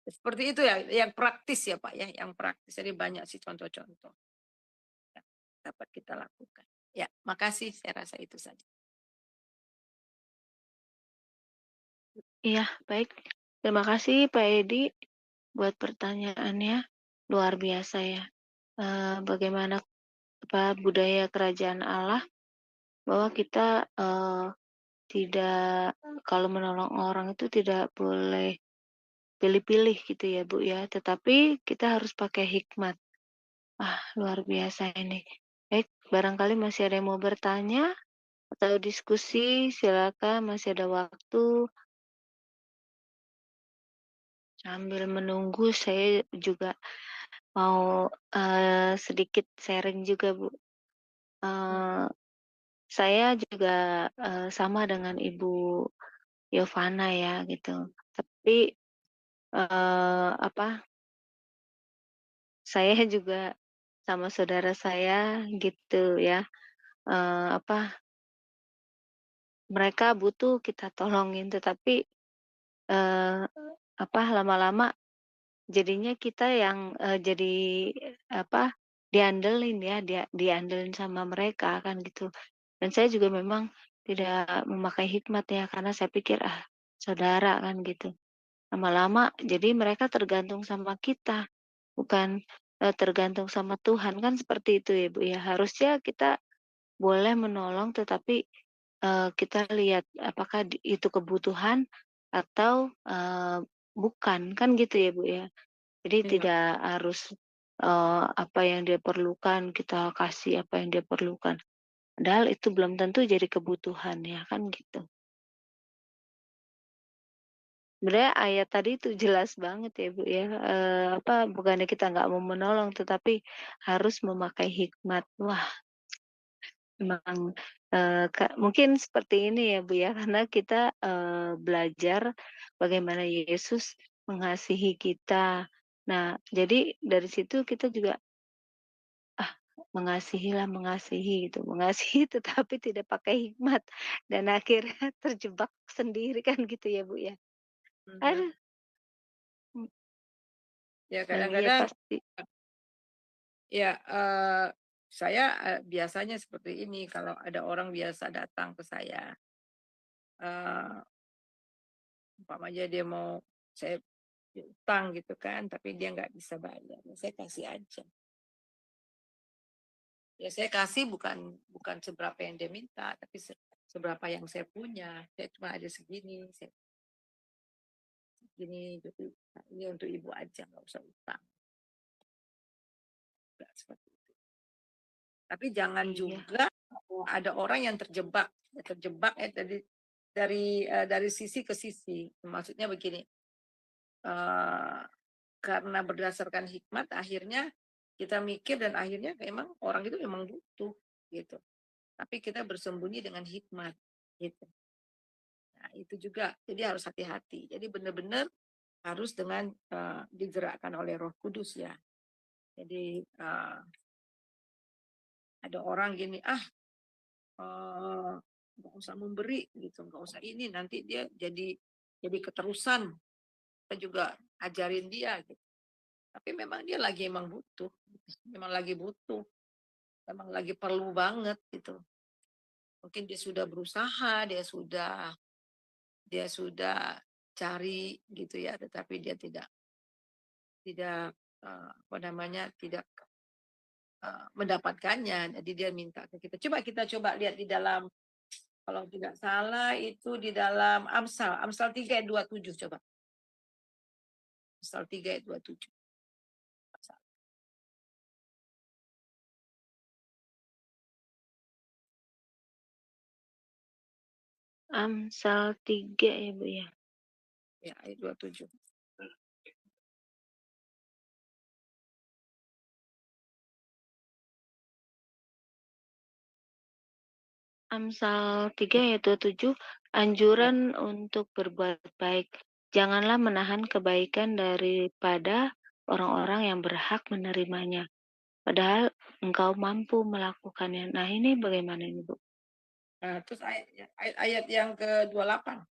seperti itu ya, yang praktis ya Pak ya, yang praktis. Jadi banyak sih contoh-contoh yang dapat kita lakukan. Ya, makasih. Saya rasa itu saja. Iya, baik. Terima kasih Pak Edi buat pertanyaannya. Luar biasa ya. Bagaimana budaya kerajaan Allah bahwa kita tidak kalau menolong orang itu tidak boleh pilih-pilih gitu ya Bu ya, tetapi kita harus pakai hikmat. Luar biasa ini. Baik, barangkali masih ada yang mau bertanya atau diskusi, silakan masih ada waktu. Sambil menunggu saya juga mau sedikit sharing juga Bu. Saya juga sama dengan Ibu Yovana ya gitu. Tapi saya juga sama saudara saya gitu ya. Mereka butuh kita tolongin, tetapi lama-lama jadinya kita yang jadi diandelin ya, diandelin sama mereka kan gitu. Dan saya juga memang tidak memakai hikmat ya, karena saya pikir saudara kan gitu. Lama-lama jadi mereka tergantung sama kita, bukan tergantung sama Tuhan, kan seperti itu ya Bu ya. Harusnya kita boleh menolong, tetapi kita lihat apakah itu kebutuhan atau bukan, kan gitu ya Bu ya. Jadi Iya. tidak harus apa yang dia perlukan kita kasih apa yang dia perlukan. Padahal itu belum tentu jadi kebutuhan ya kan gitu. Sebenarnya ayat tadi itu jelas banget ya Bu ya. Bukannya kita nggak mau menolong, tetapi harus memakai hikmat. Wah, memang mungkin seperti ini ya Bu ya, karena kita belajar bagaimana Yesus mengasihi kita. Nah, jadi dari situ kita juga mengasihi gitu, mengasihi tetapi tidak pakai hikmat dan akhirnya terjebak sendiri kan gitu ya Bu ya. Mhm. Aduh, mmm, Ya dan iya kadang-kadang pasti. ya saya biasanya seperti ini kalau ada orang biasa datang ke saya, eee, umpamanya dia mau saya utang gitu kan, tapi dia nggak bisa bayar, ya saya kasih aja. Ya saya kasih bukan bukan seberapa yang dia minta, tapi seberapa yang saya punya. Saya cuma ada segini, segini gitu. Nah, ini untuk ibu aja, nggak usah utang. Nggak seperti itu. Tapi jangan Iya, juga ada orang yang terjebak ya dari sisi ke sisi. Maksudnya begini, eh, karena berdasarkan hikmat akhirnya kita mikir dan akhirnya memang orang itu memang butuh gitu. Tapi kita bersembunyi dengan hikmat gitu. Nah, itu juga jadi harus hati-hati. Jadi benar-benar harus dengan digerakkan oleh Roh Kudus ya. Jadi ada orang gini, nggak usah memberi gitu, nggak usah ini, nanti dia jadi keterusan. Kita juga ajarin dia gitu. Tapi memang dia lagi emang butuh, memang lagi butuh, memang lagi perlu banget gitu. Mungkin dia sudah berusaha, dia sudah cari gitu ya, tetapi dia tidak tidak mendapatkannya. Jadi dia minta ke kita. Kita coba lihat di dalam, kalau tidak salah itu di dalam Amsal 3 ayat 27 coba. Amsal 3 ayat 27. Amsal 3 ya Bu ya. Ya, ayat 27. Amsal 3 ayat 27, anjuran untuk berbuat baik. Janganlah menahan kebaikan daripada orang-orang yang berhak menerimanya. Padahal engkau mampu melakukannya. Nah ini bagaimana ini Bu? Nah, terus ayat yang ke-28.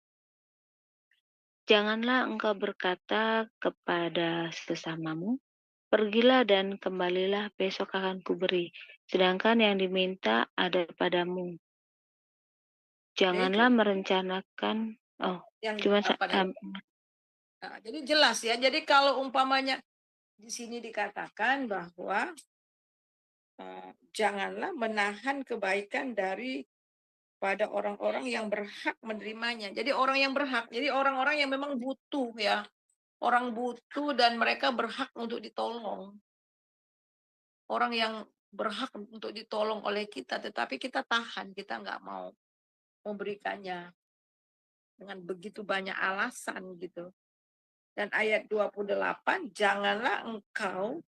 Janganlah engkau berkata kepada sesamamu, pergilah dan kembalilah, besok akan kuberi. Sedangkan yang diminta ada padamu. Janganlah merencanakan, yang cuma Nah, jadi jelas ya. Jadi kalau umpamanya di sini dikatakan bahwa janganlah menahan kebaikan pada orang-orang yang berhak menerimanya. Jadi orang yang berhak, jadi orang-orang yang memang butuh ya. Orang butuh dan mereka berhak untuk ditolong. Orang yang berhak untuk ditolong oleh kita, tetapi kita tahan, kita nggak mau memberikannya dengan begitu banyak alasan gitu. Dan ayat 28, janganlah engkau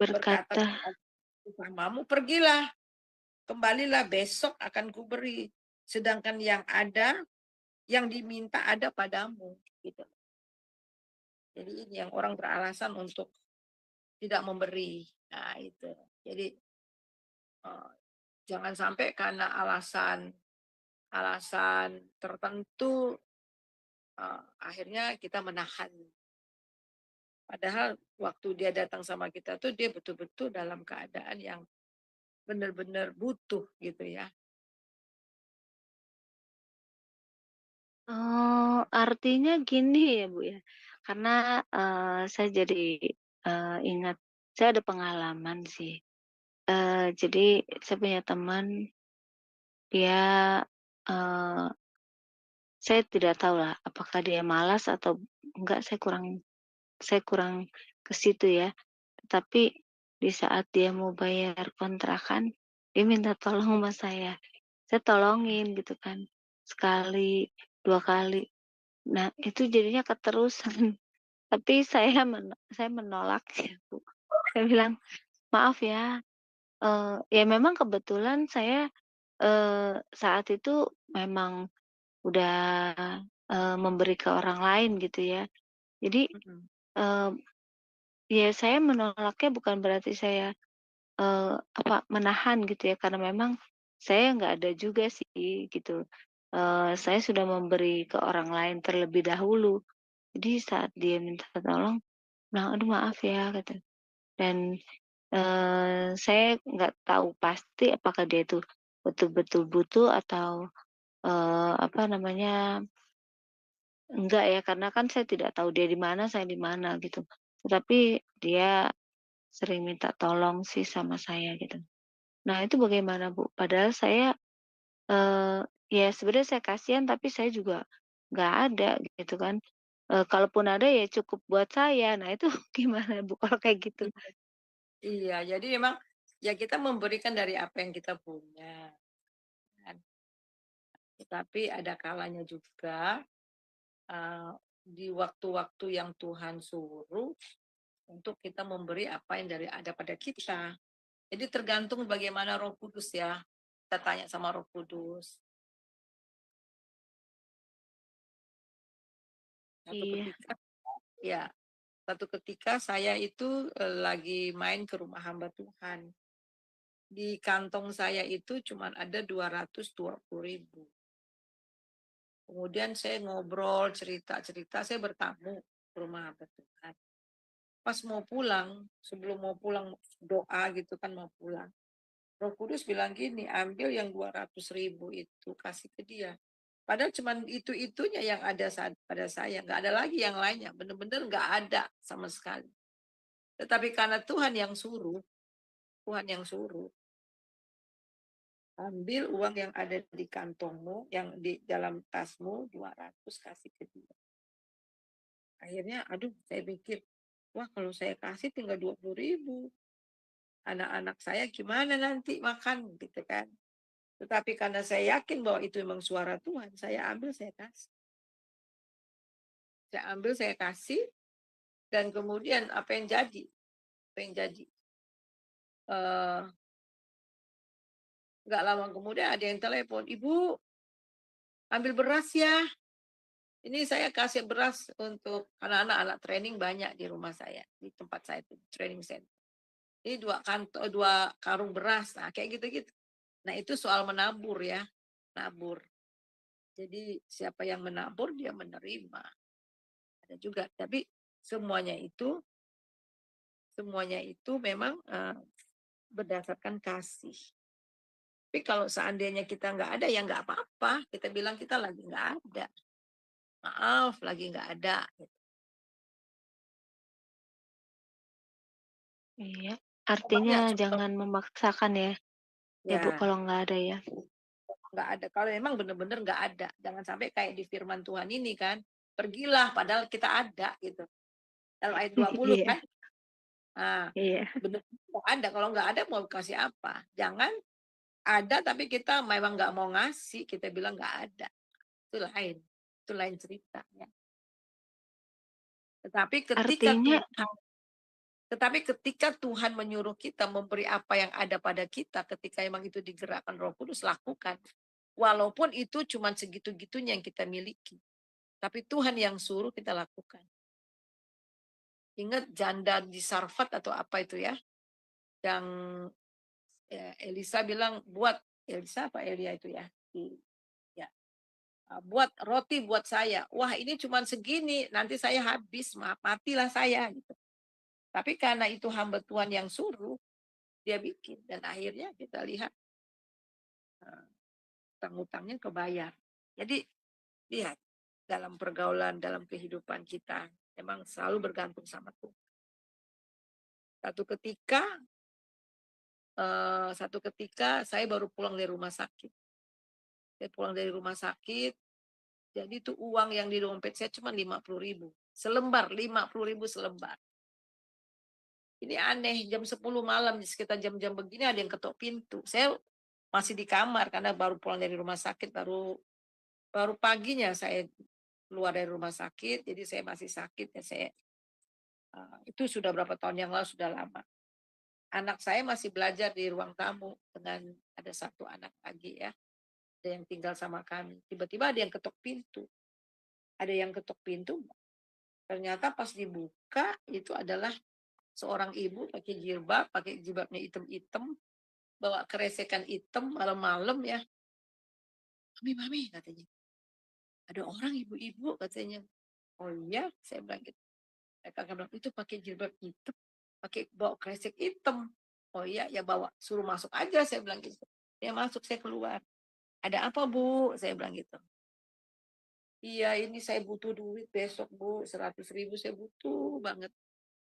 berkata sesamamu, pergilah, kembalilah, besok akan kuberi. Sedangkan yang ada, yang diminta ada padamu. Gitu. Jadi ini yang orang beralasan untuk tidak memberi. Nah itu. Jadi jangan sampai karena alasan tertentu akhirnya kita menahan. Padahal waktu dia datang sama kita tuh dia betul-betul dalam keadaan yang benar-benar butuh gitu ya. Oh, artinya gini ya Bu ya, karena saya jadi ingat, saya ada pengalaman sih. Jadi saya punya teman, dia saya tidak tahu lah apakah dia malas atau enggak, saya kurang ke situ ya. Tapi di saat dia mau bayar kontrakan, dia minta tolong sama saya. Saya tolongin gitu kan. Sekali, 2 kali. Nah, itu jadinya keterusan. Tapi saya menolak ya, Bu. Saya bilang, "Maaf ya, ya memang kebetulan saya, saat itu memang udah, memberi ke orang lain gitu ya. Jadi, eee, ya saya menolaknya bukan berarti saya, menahan gitu ya, karena memang saya nggak ada juga sih gitu. Saya sudah memberi ke orang lain terlebih dahulu. Jadi saat dia minta tolong, bilang, "Aduh maaf ya," gitu. Dan, saya nggak tahu pasti apakah dia itu betul-betul butuh atau, enggak ya, karena kan saya tidak tahu dia di mana, saya di mana gitu. Tetapi dia sering minta tolong sih sama saya gitu. Nah itu bagaimana Bu? Padahal saya, ya sebenarnya saya kasihan tapi saya juga nggak ada gitu kan. Kalaupun ada ya cukup buat saya. Nah itu gimana Bu kalau kayak gitu? Iya, jadi memang ya kita memberikan dari apa yang kita punya. Kan. Tetapi ada kalanya juga di waktu-waktu yang Tuhan suruh untuk kita memberi apa yang ada pada kita. Jadi tergantung bagaimana Roh Kudus ya. Kita tanya sama Roh Kudus. Iya. Satu ketika saya itu lagi main ke rumah hamba Tuhan. Di kantong saya itu cuma ada 220.000. Kemudian saya ngobrol, cerita-cerita, saya bertamu ke rumah hamba Tuhan. Pas mau pulang, sebelum mau pulang doa gitu kan mau pulang. Roh Kudus bilang gini, ambil yang 200.000 itu kasih ke dia. Padahal cuman itu-itunya yang ada pada saya, nggak ada lagi yang lainnya, benar-benar nggak ada sama sekali. Tetapi karena Tuhan yang suruh, ambil uang yang ada di kantongmu, yang di dalam tasmu, 200 kasih ke dia. Akhirnya, aduh, saya pikir, wah kalau saya kasih tinggal 20.000. Anak-anak saya gimana nanti makan, gitu kan. Tetapi karena saya yakin bahwa itu memang suara Tuhan, saya ambil, saya kasih. Saya ambil, saya kasih, dan kemudian apa yang jadi? Nggak lama kemudian ada yang telepon, "Ibu, ambil beras ya. Ini saya kasih beras untuk anak-anak training banyak di rumah saya, di tempat saya itu, training center. Ini 2 karung beras." Nah, kayak gitu-gitu. Nah, itu soal menabur ya, nabur. Jadi siapa yang menabur dia menerima. Ada juga, tapi semuanya itu memang berdasarkan kasih. Tapi kalau seandainya kita nggak ada, ya nggak apa-apa. Kita bilang kita lagi nggak ada. Maaf, lagi nggak ada. Iya, Banyak artinya contoh. jangan memaksakan ya, ya Bu, Ya, kalau nggak ada ya. nggak ada. Kalau memang benar-benar nggak ada. Jangan sampai kayak di firman Tuhan ini kan. Pergilah, padahal kita ada gitu. Dalam ayat 20 Iya, kan. Nah, iya. benar-benar ada. Kalau nggak ada mau kasih apa? Jangan ada tapi kita memang nggak mau ngasih. Kita bilang nggak ada. Itu lain. Itu lain cerita. Ya. Artinya, Tetapi ketika Tuhan menyuruh kita memberi apa yang ada pada kita, ketika memang itu digerakkan Roh Kudus, lakukan. Walaupun itu cuma segitu-gitunya yang kita miliki. Tapi Tuhan yang suruh kita lakukan. Ingat janda di Sarfat atau apa itu ya? Yang Elisa bilang, Elisa apa Elia itu ya? Ya. Buat roti buat saya. Wah, ini cuma segini, nanti saya habis, matilah saya gitu. Tapi karena itu hamba Tuhan yang suruh, dia bikin. Dan akhirnya kita lihat utang-utangnya kebayar. Jadi lihat, dalam pergaulan, dalam kehidupan kita, memang selalu bergantung sama Tuhan. Satu ketika saya baru pulang dari rumah sakit. Saya pulang dari rumah sakit, jadi itu uang yang di dompet saya cuma 50.000. Selembar, 50.000 selembar. Ini aneh, jam 10 malam, sekitar jam-jam begini ada yang ketok pintu. Saya masih di kamar karena baru pulang dari rumah sakit, baru paginya saya keluar dari rumah sakit, jadi saya masih sakit ya. Itu sudah berapa tahun yang lalu, sudah lama. Anak saya masih belajar di ruang tamu dengan ada 1 anak lagi ya, ada yang tinggal sama kami. Tiba-tiba ada yang ketok pintu. Ternyata pas dibuka itu adalah seorang ibu pakai jilbabnya hitam-hitam, bawa keresekan hitam malam-malam ya. Mami, katanya. Ada orang ibu-ibu katanya. Oh iya, saya bilang gitu. Mereka bilang itu pakai jilbab hitam, pakai bawa kresek hitam. Oh iya, ya bawa, suruh masuk aja, saya bilang gitu. Dia masuk, saya keluar. Ada apa Bu? Saya bilang gitu. Iya, ini saya butuh duit besok Bu, 100.000 saya butuh banget.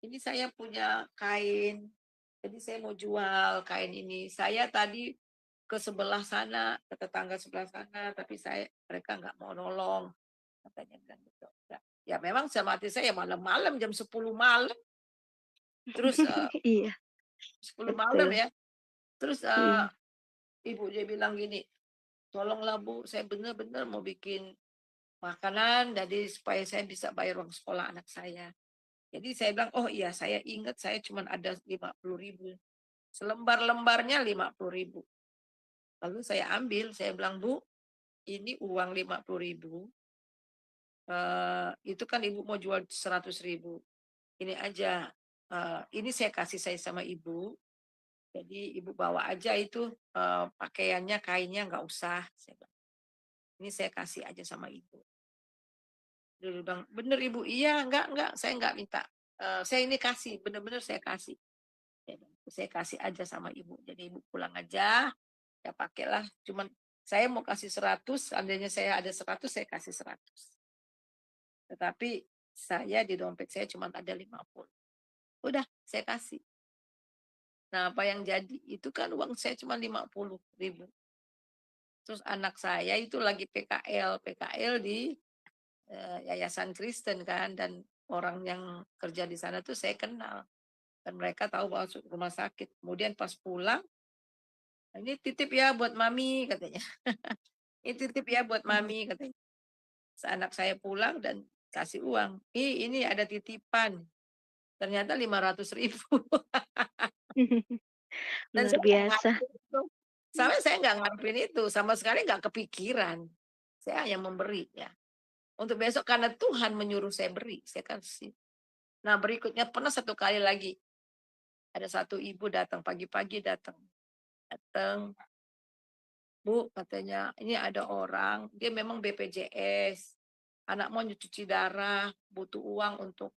Ini saya punya kain, jadi saya mau jual kain ini. Saya tadi ke sebelah sana, ke tetangga sebelah sana, tapi mereka nggak mau nolong. Katanya bilang gitu. Ya memang sama hati saya malam-malam jam 10 malam. Terus iya, 10 malam betul. ya. Terus Iya. ibu dia bilang gini, tolonglah Bu, saya benar-benar mau bikin makanan jadi supaya saya bisa bayar uang sekolah anak saya. Jadi saya bilang, oh iya saya ingat saya cuma ada 50.000. Selembar-lembarnya 50.000. Lalu saya ambil, saya bilang, Bu, ini uang 50.000. Itu kan Ibu mau jual 100.000. Ini aja, ini saya kasih saya sama Ibu. Jadi Ibu bawa aja itu pakaiannya, kainnya nggak usah. Saya bilang, ini saya kasih aja sama Ibu. Dia bilang, bener Ibu, iya enggak, saya enggak minta. Saya ini kasih, bener-bener saya kasih. Saya kasih aja sama Ibu. Jadi Ibu pulang aja, ya pakailah. Cuman Saya mau kasih 100, seandainya saya ada 100, saya kasih 100. Tetapi saya di dompet saya cuma ada 50. Udah, saya kasih. Nah, apa yang jadi? Itu kan uang saya cuma 50.000. Terus anak saya itu lagi PKL di Yayasan Kristen kan, dan orang yang kerja di sana tuh saya kenal. Dan mereka tahu bahwa rumah sakit. Kemudian pas pulang, ini titip ya buat mami katanya. Ini titip ya buat mami katanya. Anak saya pulang dan kasih uang. Ini ada titipan. Ternyata 500.000. Dan Luar biasa. saya nggak ngarepin itu, sama sekali nggak kepikiran. Saya hanya memberi ya. Untuk besok karena Tuhan menyuruh saya beri, saya kasih. Nah berikutnya pernah satu kali lagi. Ada satu ibu datang pagi-pagi datang. Bu katanya ini ada orang, dia memang BPJS. Anak mau cuci darah, butuh uang untuk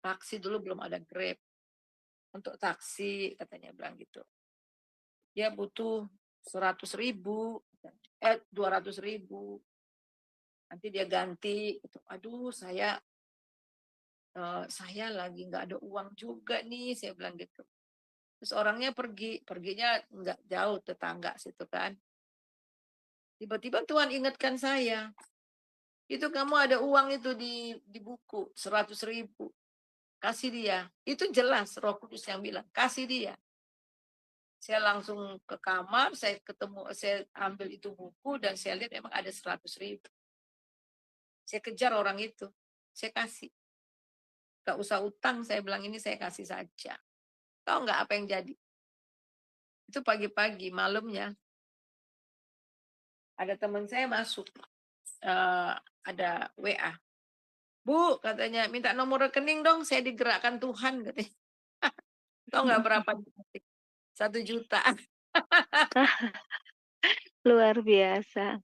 taksi, dulu belum ada Grab. Untuk taksi katanya bilang gitu. Dia butuh 100.000, 200.000. Nanti dia ganti. Gitu. Aduh, saya lagi nggak ada uang juga nih, saya bilang gitu. Terus orangnya perginya nggak jauh, tetangga situ kan. Tiba-tiba Tuhan ingatkan saya, itu kamu ada uang itu di buku 100.000, kasih dia. Itu jelas Roh Kudus yang bilang, kasih dia. Saya langsung ke kamar, saya ambil itu buku dan saya lihat memang ada 100.000. Saya kejar orang itu, saya kasih. Gak usah utang, saya bilang ini saya kasih saja. Tahu nggak apa yang jadi? Itu pagi-pagi, malamnya ada teman saya masuk, ada WA. Bu, katanya minta nomor rekening dong, saya digerakkan Tuhan katanya. Tahu nggak berapa? 1 juta. Luar biasa.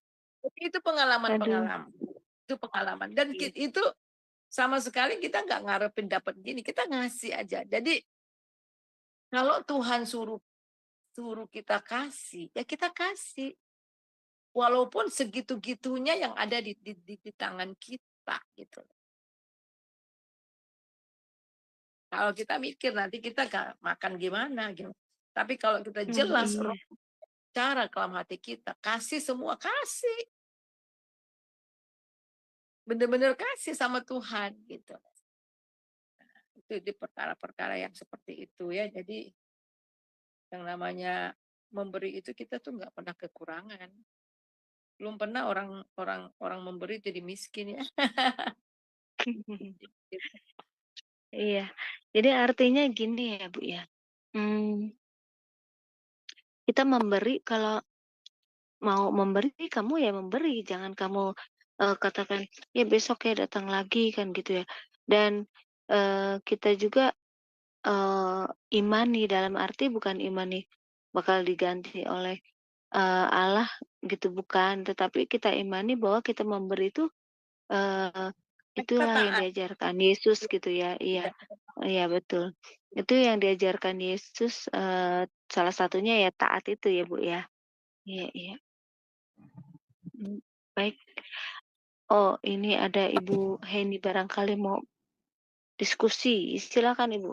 Itu pengalaman-pengalaman. Itu pengalaman. Dan itu sama sekali kita nggak ngarepin dapat gini, kita ngasih aja. Jadi kalau Tuhan suruh kita kasih, ya kita kasih. Walaupun segitu-gitunya yang ada di tangan kita gitu. Kalau kita mikir nanti kita gak makan gimana gitu. Tapi kalau kita jelas Iya. cara dalam hati kita, kasih semua, kasih. Benar-benar kasih sama Tuhan gitu. Nah, itu di perkara-perkara yang seperti itu ya. Jadi yang namanya memberi itu kita tuh nggak pernah kekurangan. Belum pernah orang memberi jadi miskin ya. Iya. Jadi artinya gini ya, Bu ya. Kita memberi, kalau mau memberi kamu ya memberi, jangan kamu katakan ya besok ya datang lagi kan gitu ya. Dan kita juga imani, dalam arti bukan imani bakal diganti oleh Allah gitu, bukan, tetapi kita imani bahwa kita memberi itu itulah yang diajarkan Yesus gitu ya. Iya, iya betul. Itu yang diajarkan Yesus, salah satunya ya taat itu ya Bu ya. Iya, iya. Baik. Oh, ini ada Ibu Heni barangkali mau diskusi. Silakan Ibu.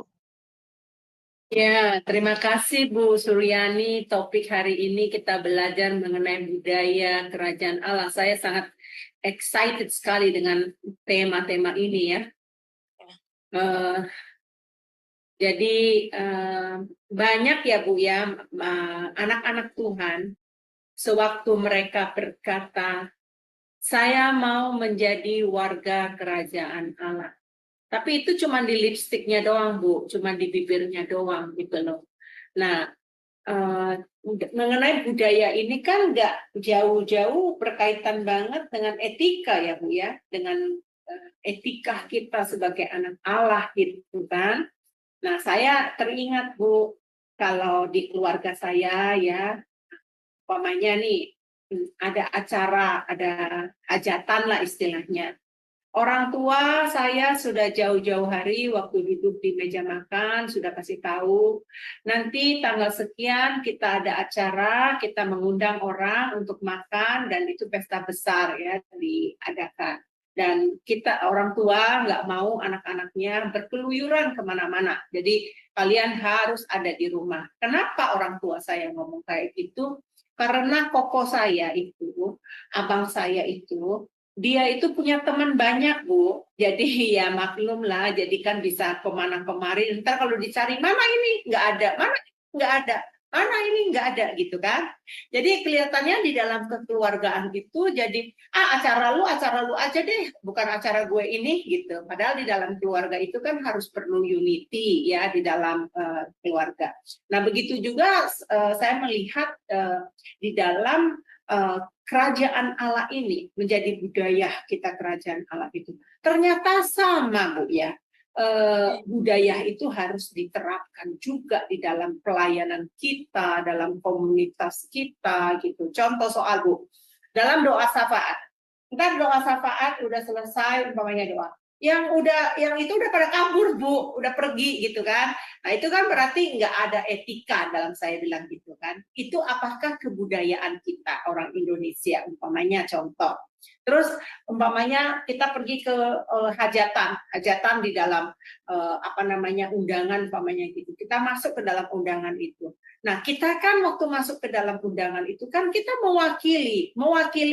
Ya, terima kasih Bu Suryani. Topik hari ini kita belajar mengenai budaya kerajaan Allah. Saya sangat excited sekali dengan tema-tema ini ya. Jadi banyak ya Bu ya anak-anak Tuhan sewaktu mereka berkata, saya mau menjadi warga kerajaan Allah. Tapi itu cuma di lipstiknya doang, Bu. Cuma di bibirnya doang, gitu loh. Nah, mengenai budaya ini kan nggak jauh-jauh berkaitan banget dengan etika ya, Bu ya. Dengan etika kita sebagai anak Allah, gitu kan. Nah, saya teringat, Bu, kalau di keluarga saya ya, umpamanya nih, ada acara, ada hajatan lah istilahnya. Orang tua saya sudah jauh-jauh hari waktu duduk di meja makan sudah kasih tahu nanti tanggal sekian kita ada acara, kita mengundang orang untuk makan dan itu pesta besar ya diadakan. Dan kita orang tua nggak mau anak-anaknya berkeluyuran kemana-mana. Jadi kalian harus ada di rumah. Kenapa orang tua saya ngomong kayak gitu? Karena koko saya itu, abang saya itu dia itu punya teman banyak, Bu. Jadi ya maklum lah, jadi kan bisa kemana kemari. Ntar kalau dicari, mana ini? Nggak ada. Mana? Nggak ada. Mana ini? Nggak ada, gitu kan. Jadi kelihatannya di dalam kekeluargaan itu, jadi, acara lu aja deh. Bukan acara gue ini, gitu. Padahal di dalam keluarga itu kan harus perlu unity, ya, di dalam keluarga. Nah, begitu juga saya melihat di dalam kerajaan Allah ini menjadi budaya kita kerajaan Allah itu ternyata sama Bu ya, budaya itu harus diterapkan juga di dalam pelayanan kita, dalam komunitas kita gitu. Contoh soal Bu, dalam doa syafaat, ntar doa syafaat udah selesai umpamanya doa, yang itu udah pada kabur Bu, udah pergi gitu kan. Nah itu kan berarti nggak ada etika dalam saya bilang gitu kan. Itu apakah kebudayaan kita orang Indonesia umpamanya contoh. Terus umpamanya kita pergi ke hajatan di dalam undangan umpamanya gitu. Kita masuk ke dalam undangan itu. Nah, kita kan waktu masuk ke dalam undangan itu kan kita mewakili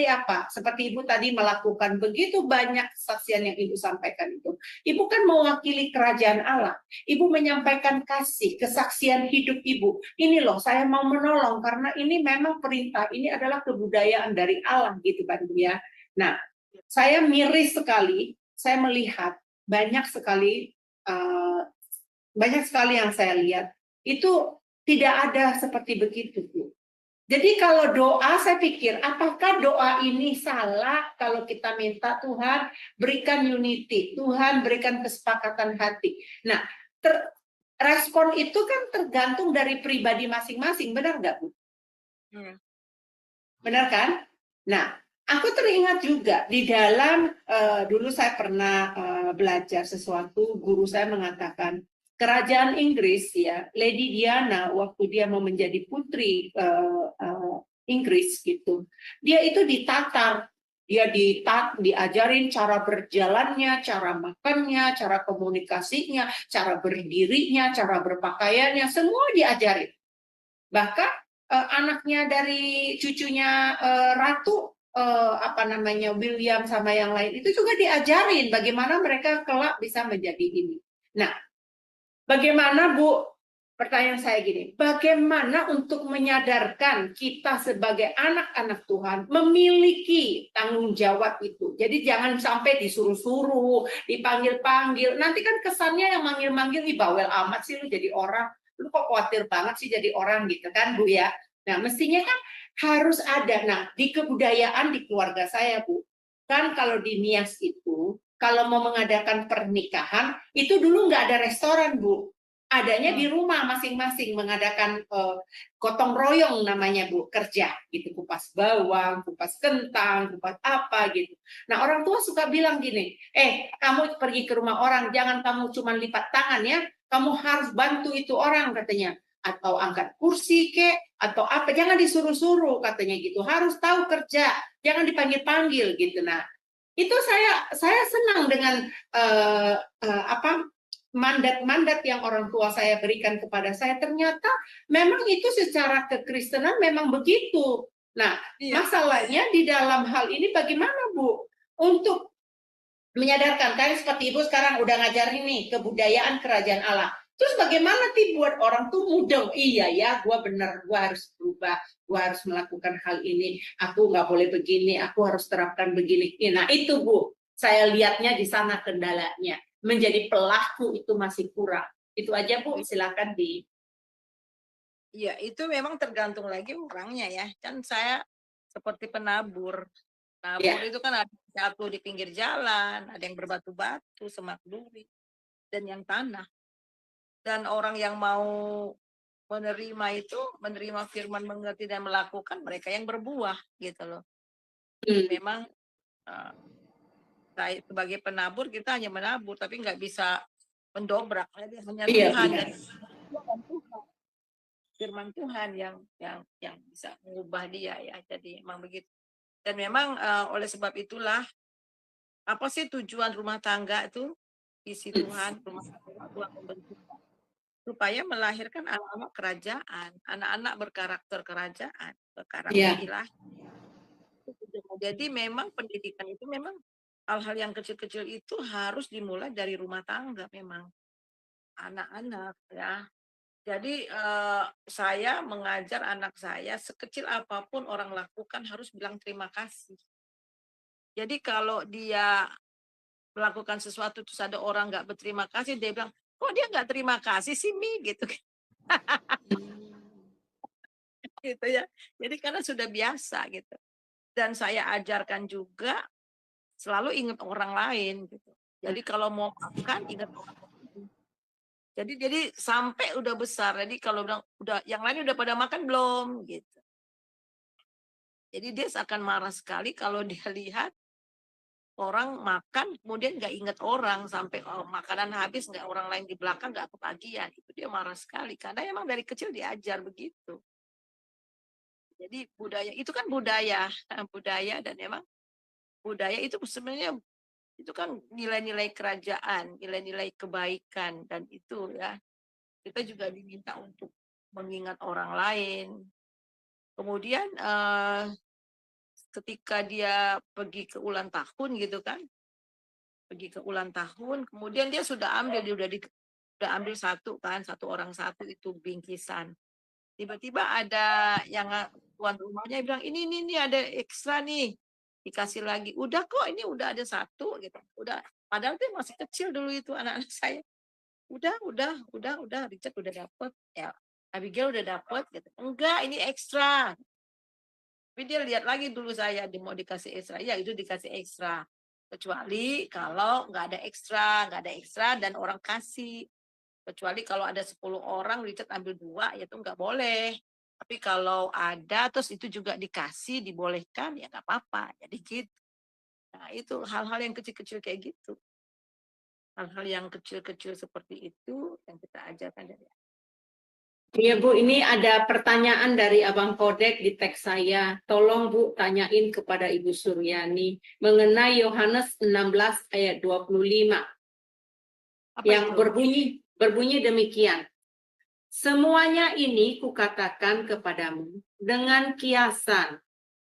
apa? Seperti Ibu tadi melakukan begitu banyak kesaksian yang Ibu sampaikan itu. Ibu kan mewakili kerajaan Allah. Ibu menyampaikan kasih, kesaksian hidup Ibu. Ini loh, saya mau menolong karena ini memang perintah, ini adalah kebudayaan dari Allah gitu kan ya. Nah, saya miris sekali, saya melihat banyak sekali yang saya lihat itu tidak ada seperti begitu, Bu. Jadi kalau doa, saya pikir, apakah doa ini salah kalau kita minta Tuhan berikan unity, Tuhan berikan kesepakatan hati. Nah, respon itu kan tergantung dari pribadi masing-masing, benar nggak, Bu? Benar kan? Nah, aku teringat juga di dalam, dulu saya pernah belajar sesuatu, guru saya mengatakan, kerajaan Inggris ya, Lady Diana waktu dia mau menjadi putri Inggris gitu, dia itu ditatar, dia diajarin cara berjalannya, cara makannya, cara komunikasinya, cara berdirinya, cara berpakaiannya, semua diajarin. Bahkan anaknya dari cucunya Ratu William sama yang lain itu juga diajarin bagaimana mereka kelak bisa menjadi ini. Nah, bagaimana Bu, pertanyaan saya gini, bagaimana untuk menyadarkan kita sebagai anak-anak Tuhan memiliki tanggung jawab itu. Jadi jangan sampai disuruh-suruh, dipanggil-panggil. Nanti kan kesannya yang manggil-manggil, ih bawel amat sih lu jadi orang. Lu kok khawatir banget sih jadi orang gitu kan Bu ya. Nah mestinya kan harus ada. Nah di kebudayaan di keluarga saya Bu, kan kalau di Nias itu, kalau mau mengadakan pernikahan, itu dulu nggak ada restoran, Bu. Adanya di rumah masing-masing mengadakan gotong royong namanya, Bu, kerja gitu, kupas bawang, kupas kentang, kupas apa gitu. Nah, orang tua suka bilang gini, kamu pergi ke rumah orang, jangan kamu cuma lipat tangan ya, kamu harus bantu itu orang katanya. Atau angkat kursi kek, atau apa, jangan disuruh-suruh katanya gitu, harus tahu kerja, jangan dipanggil-panggil gitu. Nah, itu saya senang dengan mandat-mandat yang orang tua saya berikan kepada saya. Ternyata memang itu secara kekristenan memang begitu. Nah, masalahnya di dalam hal ini bagaimana Bu untuk menyadarkan, kan seperti Ibu sekarang udah ngajarin nih kebudayaan kerajaan Allah. Terus bagaimana sih buat orang tuh mudeng, iya ya, gue bener, gue harus berubah, gue harus melakukan hal ini, aku nggak boleh begini, aku harus terapkan begini. Nah itu Bu, saya lihatnya di sana kendalanya, menjadi pelaku itu masih kurang. Itu aja Bu, silakan di. Ya itu memang tergantung lagi orangnya ya, kan saya seperti penabur. Nabur itu kan ada jatuh di pinggir jalan, ada yang berbatu-batu, semak duri, dan yang tanah. Dan orang yang mau menerima firman, mengerti dan melakukan, mereka yang berbuah gitu loh. Memang Saya sebagai penabur kita hanya menabur, tapi nggak bisa mendobrak. Jadi hanya Iya, Tuhan iya. dan firman Tuhan yang bisa mengubah dia ya. Jadi memang begitu. Dan memang oleh sebab itulah apa sih tujuan rumah tangga itu? Visi Tuhan, rumah tangga Tuhan membentuk supaya melahirkan anak-anak kerajaan, anak-anak berkarakter kerajaan, berkarakter Iya. ilahi. Jadi memang pendidikan itu memang hal-hal yang kecil-kecil itu harus dimulai dari rumah tangga memang anak-anak ya. Jadi saya mengajar anak saya sekecil apapun orang lakukan harus bilang terima kasih. Jadi kalau dia melakukan sesuatu terus ada orang nggak berterima kasih, dia bilang, kok dia nggak terima kasih sih Mi gitu. Gitu ya. Jadi karena sudah biasa gitu. Dan saya ajarkan juga selalu ingat orang lain gitu. Jadi kalau mau makan ingat orang lain. Jadi sampai udah besar. Jadi kalau bilang udah yang lain udah pada makan belum gitu. Jadi dia akan marah sekali kalau dia lihat orang makan kemudian nggak ingat orang sampai makanan habis nggak orang lain di belakang nggak kebagian. Itu dia marah sekali karena emang dari kecil diajar begitu. Jadi budaya itu kan budaya dan emang budaya itu sebenarnya itu kan nilai-nilai kerajaan, nilai-nilai kebaikan dan itu ya. Kita juga diminta untuk mengingat orang lain. Kemudian ketika dia pergi ke ulang tahun gitu kan. Pergi ke ulang tahun, kemudian dia sudah ambil udah ambil satu kan, satu orang satu itu bingkisan. Tiba-tiba ada yang tuan rumahnya bilang, ini ada ekstra nih. Dikasih lagi. Udah kok, ini udah ada satu gitu. Udah. Padahal tuh masih kecil dulu itu anak-anak saya. Udah. Richard udah dapet. Ya, Abigail udah dapet. Gitu. Enggak, ini ekstra. Tapi dia lihat lagi dulu saya, dia mau dikasih ekstra. Ya, itu dikasih ekstra. Kecuali kalau nggak ada ekstra dan orang kasih. Kecuali kalau ada 10 orang, Richard ambil 2, ya itu nggak boleh. Tapi kalau ada, terus itu juga dikasih, dibolehkan, ya nggak apa-apa. Jadi gitu. Nah, itu hal-hal yang kecil-kecil kayak gitu. Hal-hal yang kecil-kecil seperti itu yang kita ajarkan dari Iya Bu, ini ada pertanyaan dari Abang Kodek di teks saya. Tolong Bu tanyain kepada Ibu Suryani mengenai Yohanes 16 ayat 25 yang berbunyi demikian. Semuanya ini kukatakan kepadamu dengan kiasan.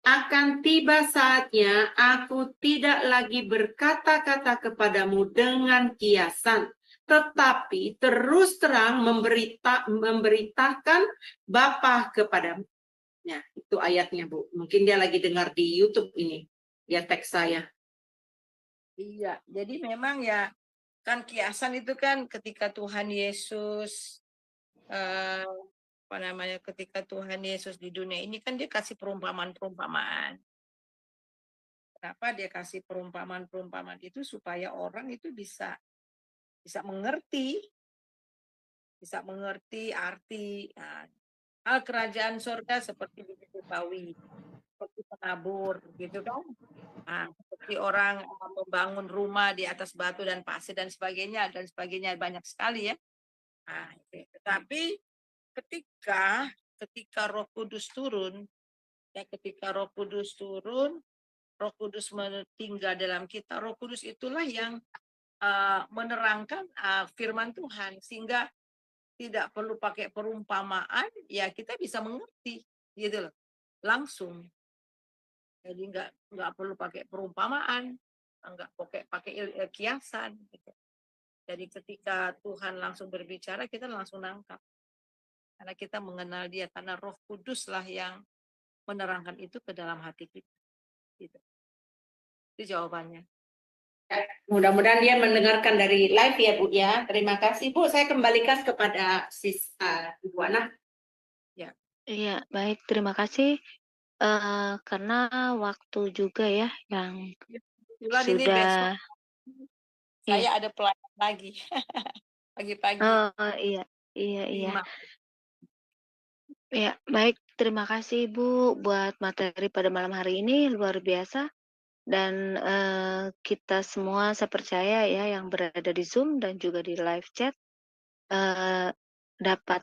Akan tiba saatnya aku tidak lagi berkata-kata kepadamu dengan kiasan, tetapi terus terang memberitakan Bapa kepadamu. Nah, itu ayatnya, Bu. Mungkin dia lagi dengar di YouTube ini. Ya, teks saya. Iya, jadi memang ya, kan kiasan itu kan ketika Tuhan Yesus, ketika Tuhan Yesus di dunia ini kan dia kasih perumpamaan-perumpamaan. Kenapa dia kasih perumpamaan-perumpamaan itu supaya orang itu bisa mengerti arti hal kerajaan surga seperti diketahui, seperti penabur, gitu kan? Seperti orang membangun rumah di atas batu dan pasir dan sebagainya banyak sekali ya. Tetapi ketika Roh Kudus turun, Roh Kudus tinggal dalam kita. Roh Kudus itulah yang menerangkan firman Tuhan sehingga tidak perlu pakai perumpamaan, ya kita bisa mengerti gitu loh, langsung. Jadi nggak perlu pakai perumpamaan, nggak pakai kiasan. Gitu. Jadi ketika Tuhan langsung berbicara, kita langsung nangkap. Karena kita mengenal Dia, karena Roh Kudus lah yang menerangkan itu ke dalam hati kita. Gitu. Itu jawabannya. Mudah-mudahan dia mendengarkan dari live ya Bu ya. Terima kasih Bu. Saya kembalikan kepada Ibu Ana. Ya. Iya, baik. Terima kasih. Karena waktu juga ya yang Kebetulan ini besok saya ada pelayan lagi. Pagi-pagi. Oh iya. Ya, baik. Terima kasih Bu buat materi pada malam hari ini luar biasa. Dan kita semua saya percaya ya yang berada di Zoom dan juga di live chat dapat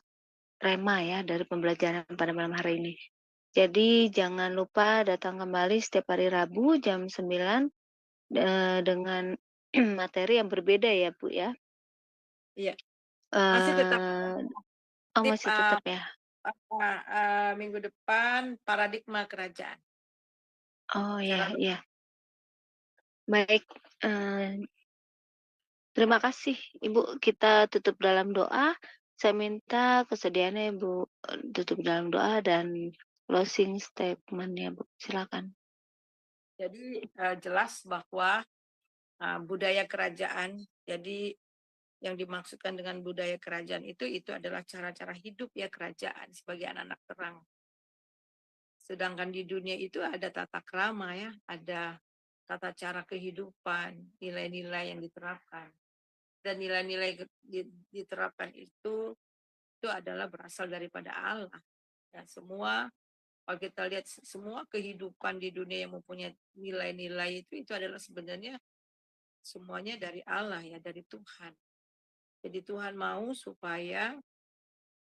rema ya dari pembelajaran pada malam hari ini. Jadi jangan lupa datang kembali setiap hari Rabu jam 9 dengan materi yang berbeda ya Bu ya. Iya, masih tetap Masih tetap ya. Minggu depan paradigma kerajaan. Oh ya, iya. Baik, terima kasih Ibu. Kita tutup dalam doa. Saya minta kesediaannya Ibu tutup dalam doa dan closing statement ya Bu. Silakan. Jadi jelas bahwa budaya kerajaan, jadi yang dimaksudkan dengan budaya kerajaan itu adalah cara-cara hidup ya kerajaan sebagai anak-anak terang. Sedangkan di dunia itu ada tata krama ya, ada tata cara kehidupan, nilai-nilai yang diterapkan. Dan nilai-nilai diterapkan itu adalah berasal daripada Allah. Ya, semua kalau kita lihat semua kehidupan di dunia yang mempunyai nilai-nilai itu adalah sebenarnya semuanya dari Allah ya, dari Tuhan. Jadi Tuhan mau supaya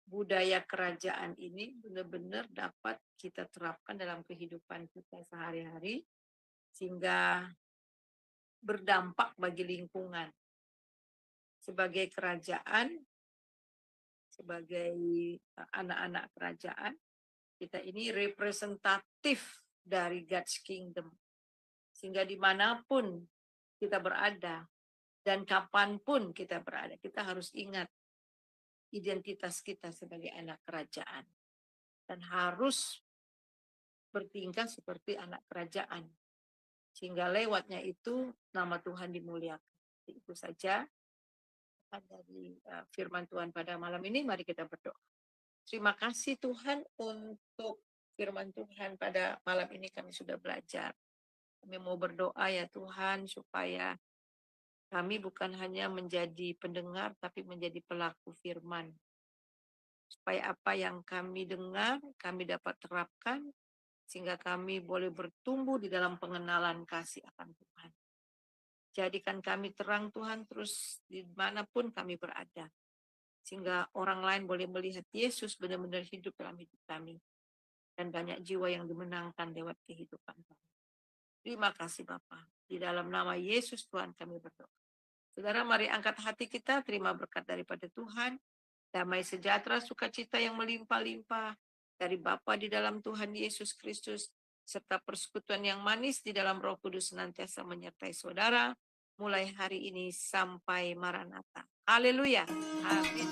budaya kerajaan ini benar-benar dapat kita terapkan dalam kehidupan kita sehari-hari sehingga berdampak bagi lingkungan. Sebagai kerajaan, sebagai anak-anak kerajaan, kita ini representatif dari God's kingdom. Sehingga dimanapun kita berada dan kapanpun kita berada, kita harus ingat identitas kita sebagai anak kerajaan. Dan harus bertingkah seperti anak kerajaan. Sehingga lewatnya itu nama Tuhan dimuliakan. Itu saja dari firman Tuhan pada malam ini. Mari kita berdoa. Terima kasih Tuhan untuk firman Tuhan pada malam ini kami sudah belajar. Kami mau berdoa ya Tuhan supaya kami bukan hanya menjadi pendengar tapi menjadi pelaku firman. Supaya apa yang kami dengar kami dapat terapkan sehingga kami boleh bertumbuh di dalam pengenalan kasih akan Tuhan. Jadikan kami terang Tuhan terus dimanapun kami berada. Sehingga orang lain boleh melihat Yesus benar-benar hidup dalam hidup kami. Dan banyak jiwa yang dimenangkan lewat kehidupan kami. Terima kasih Bapa. Di dalam nama Yesus Tuhan kami berdoa. Saudara mari angkat hati kita, terima berkat daripada Tuhan. Damai sejahtera, sukacita yang melimpah-limpah dari Bapa di dalam Tuhan Yesus Kristus. Serta persekutuan yang manis di dalam Roh Kudus senantiasa menyertai saudara. Mulai hari ini sampai Maranatha. Haleluya. Amin.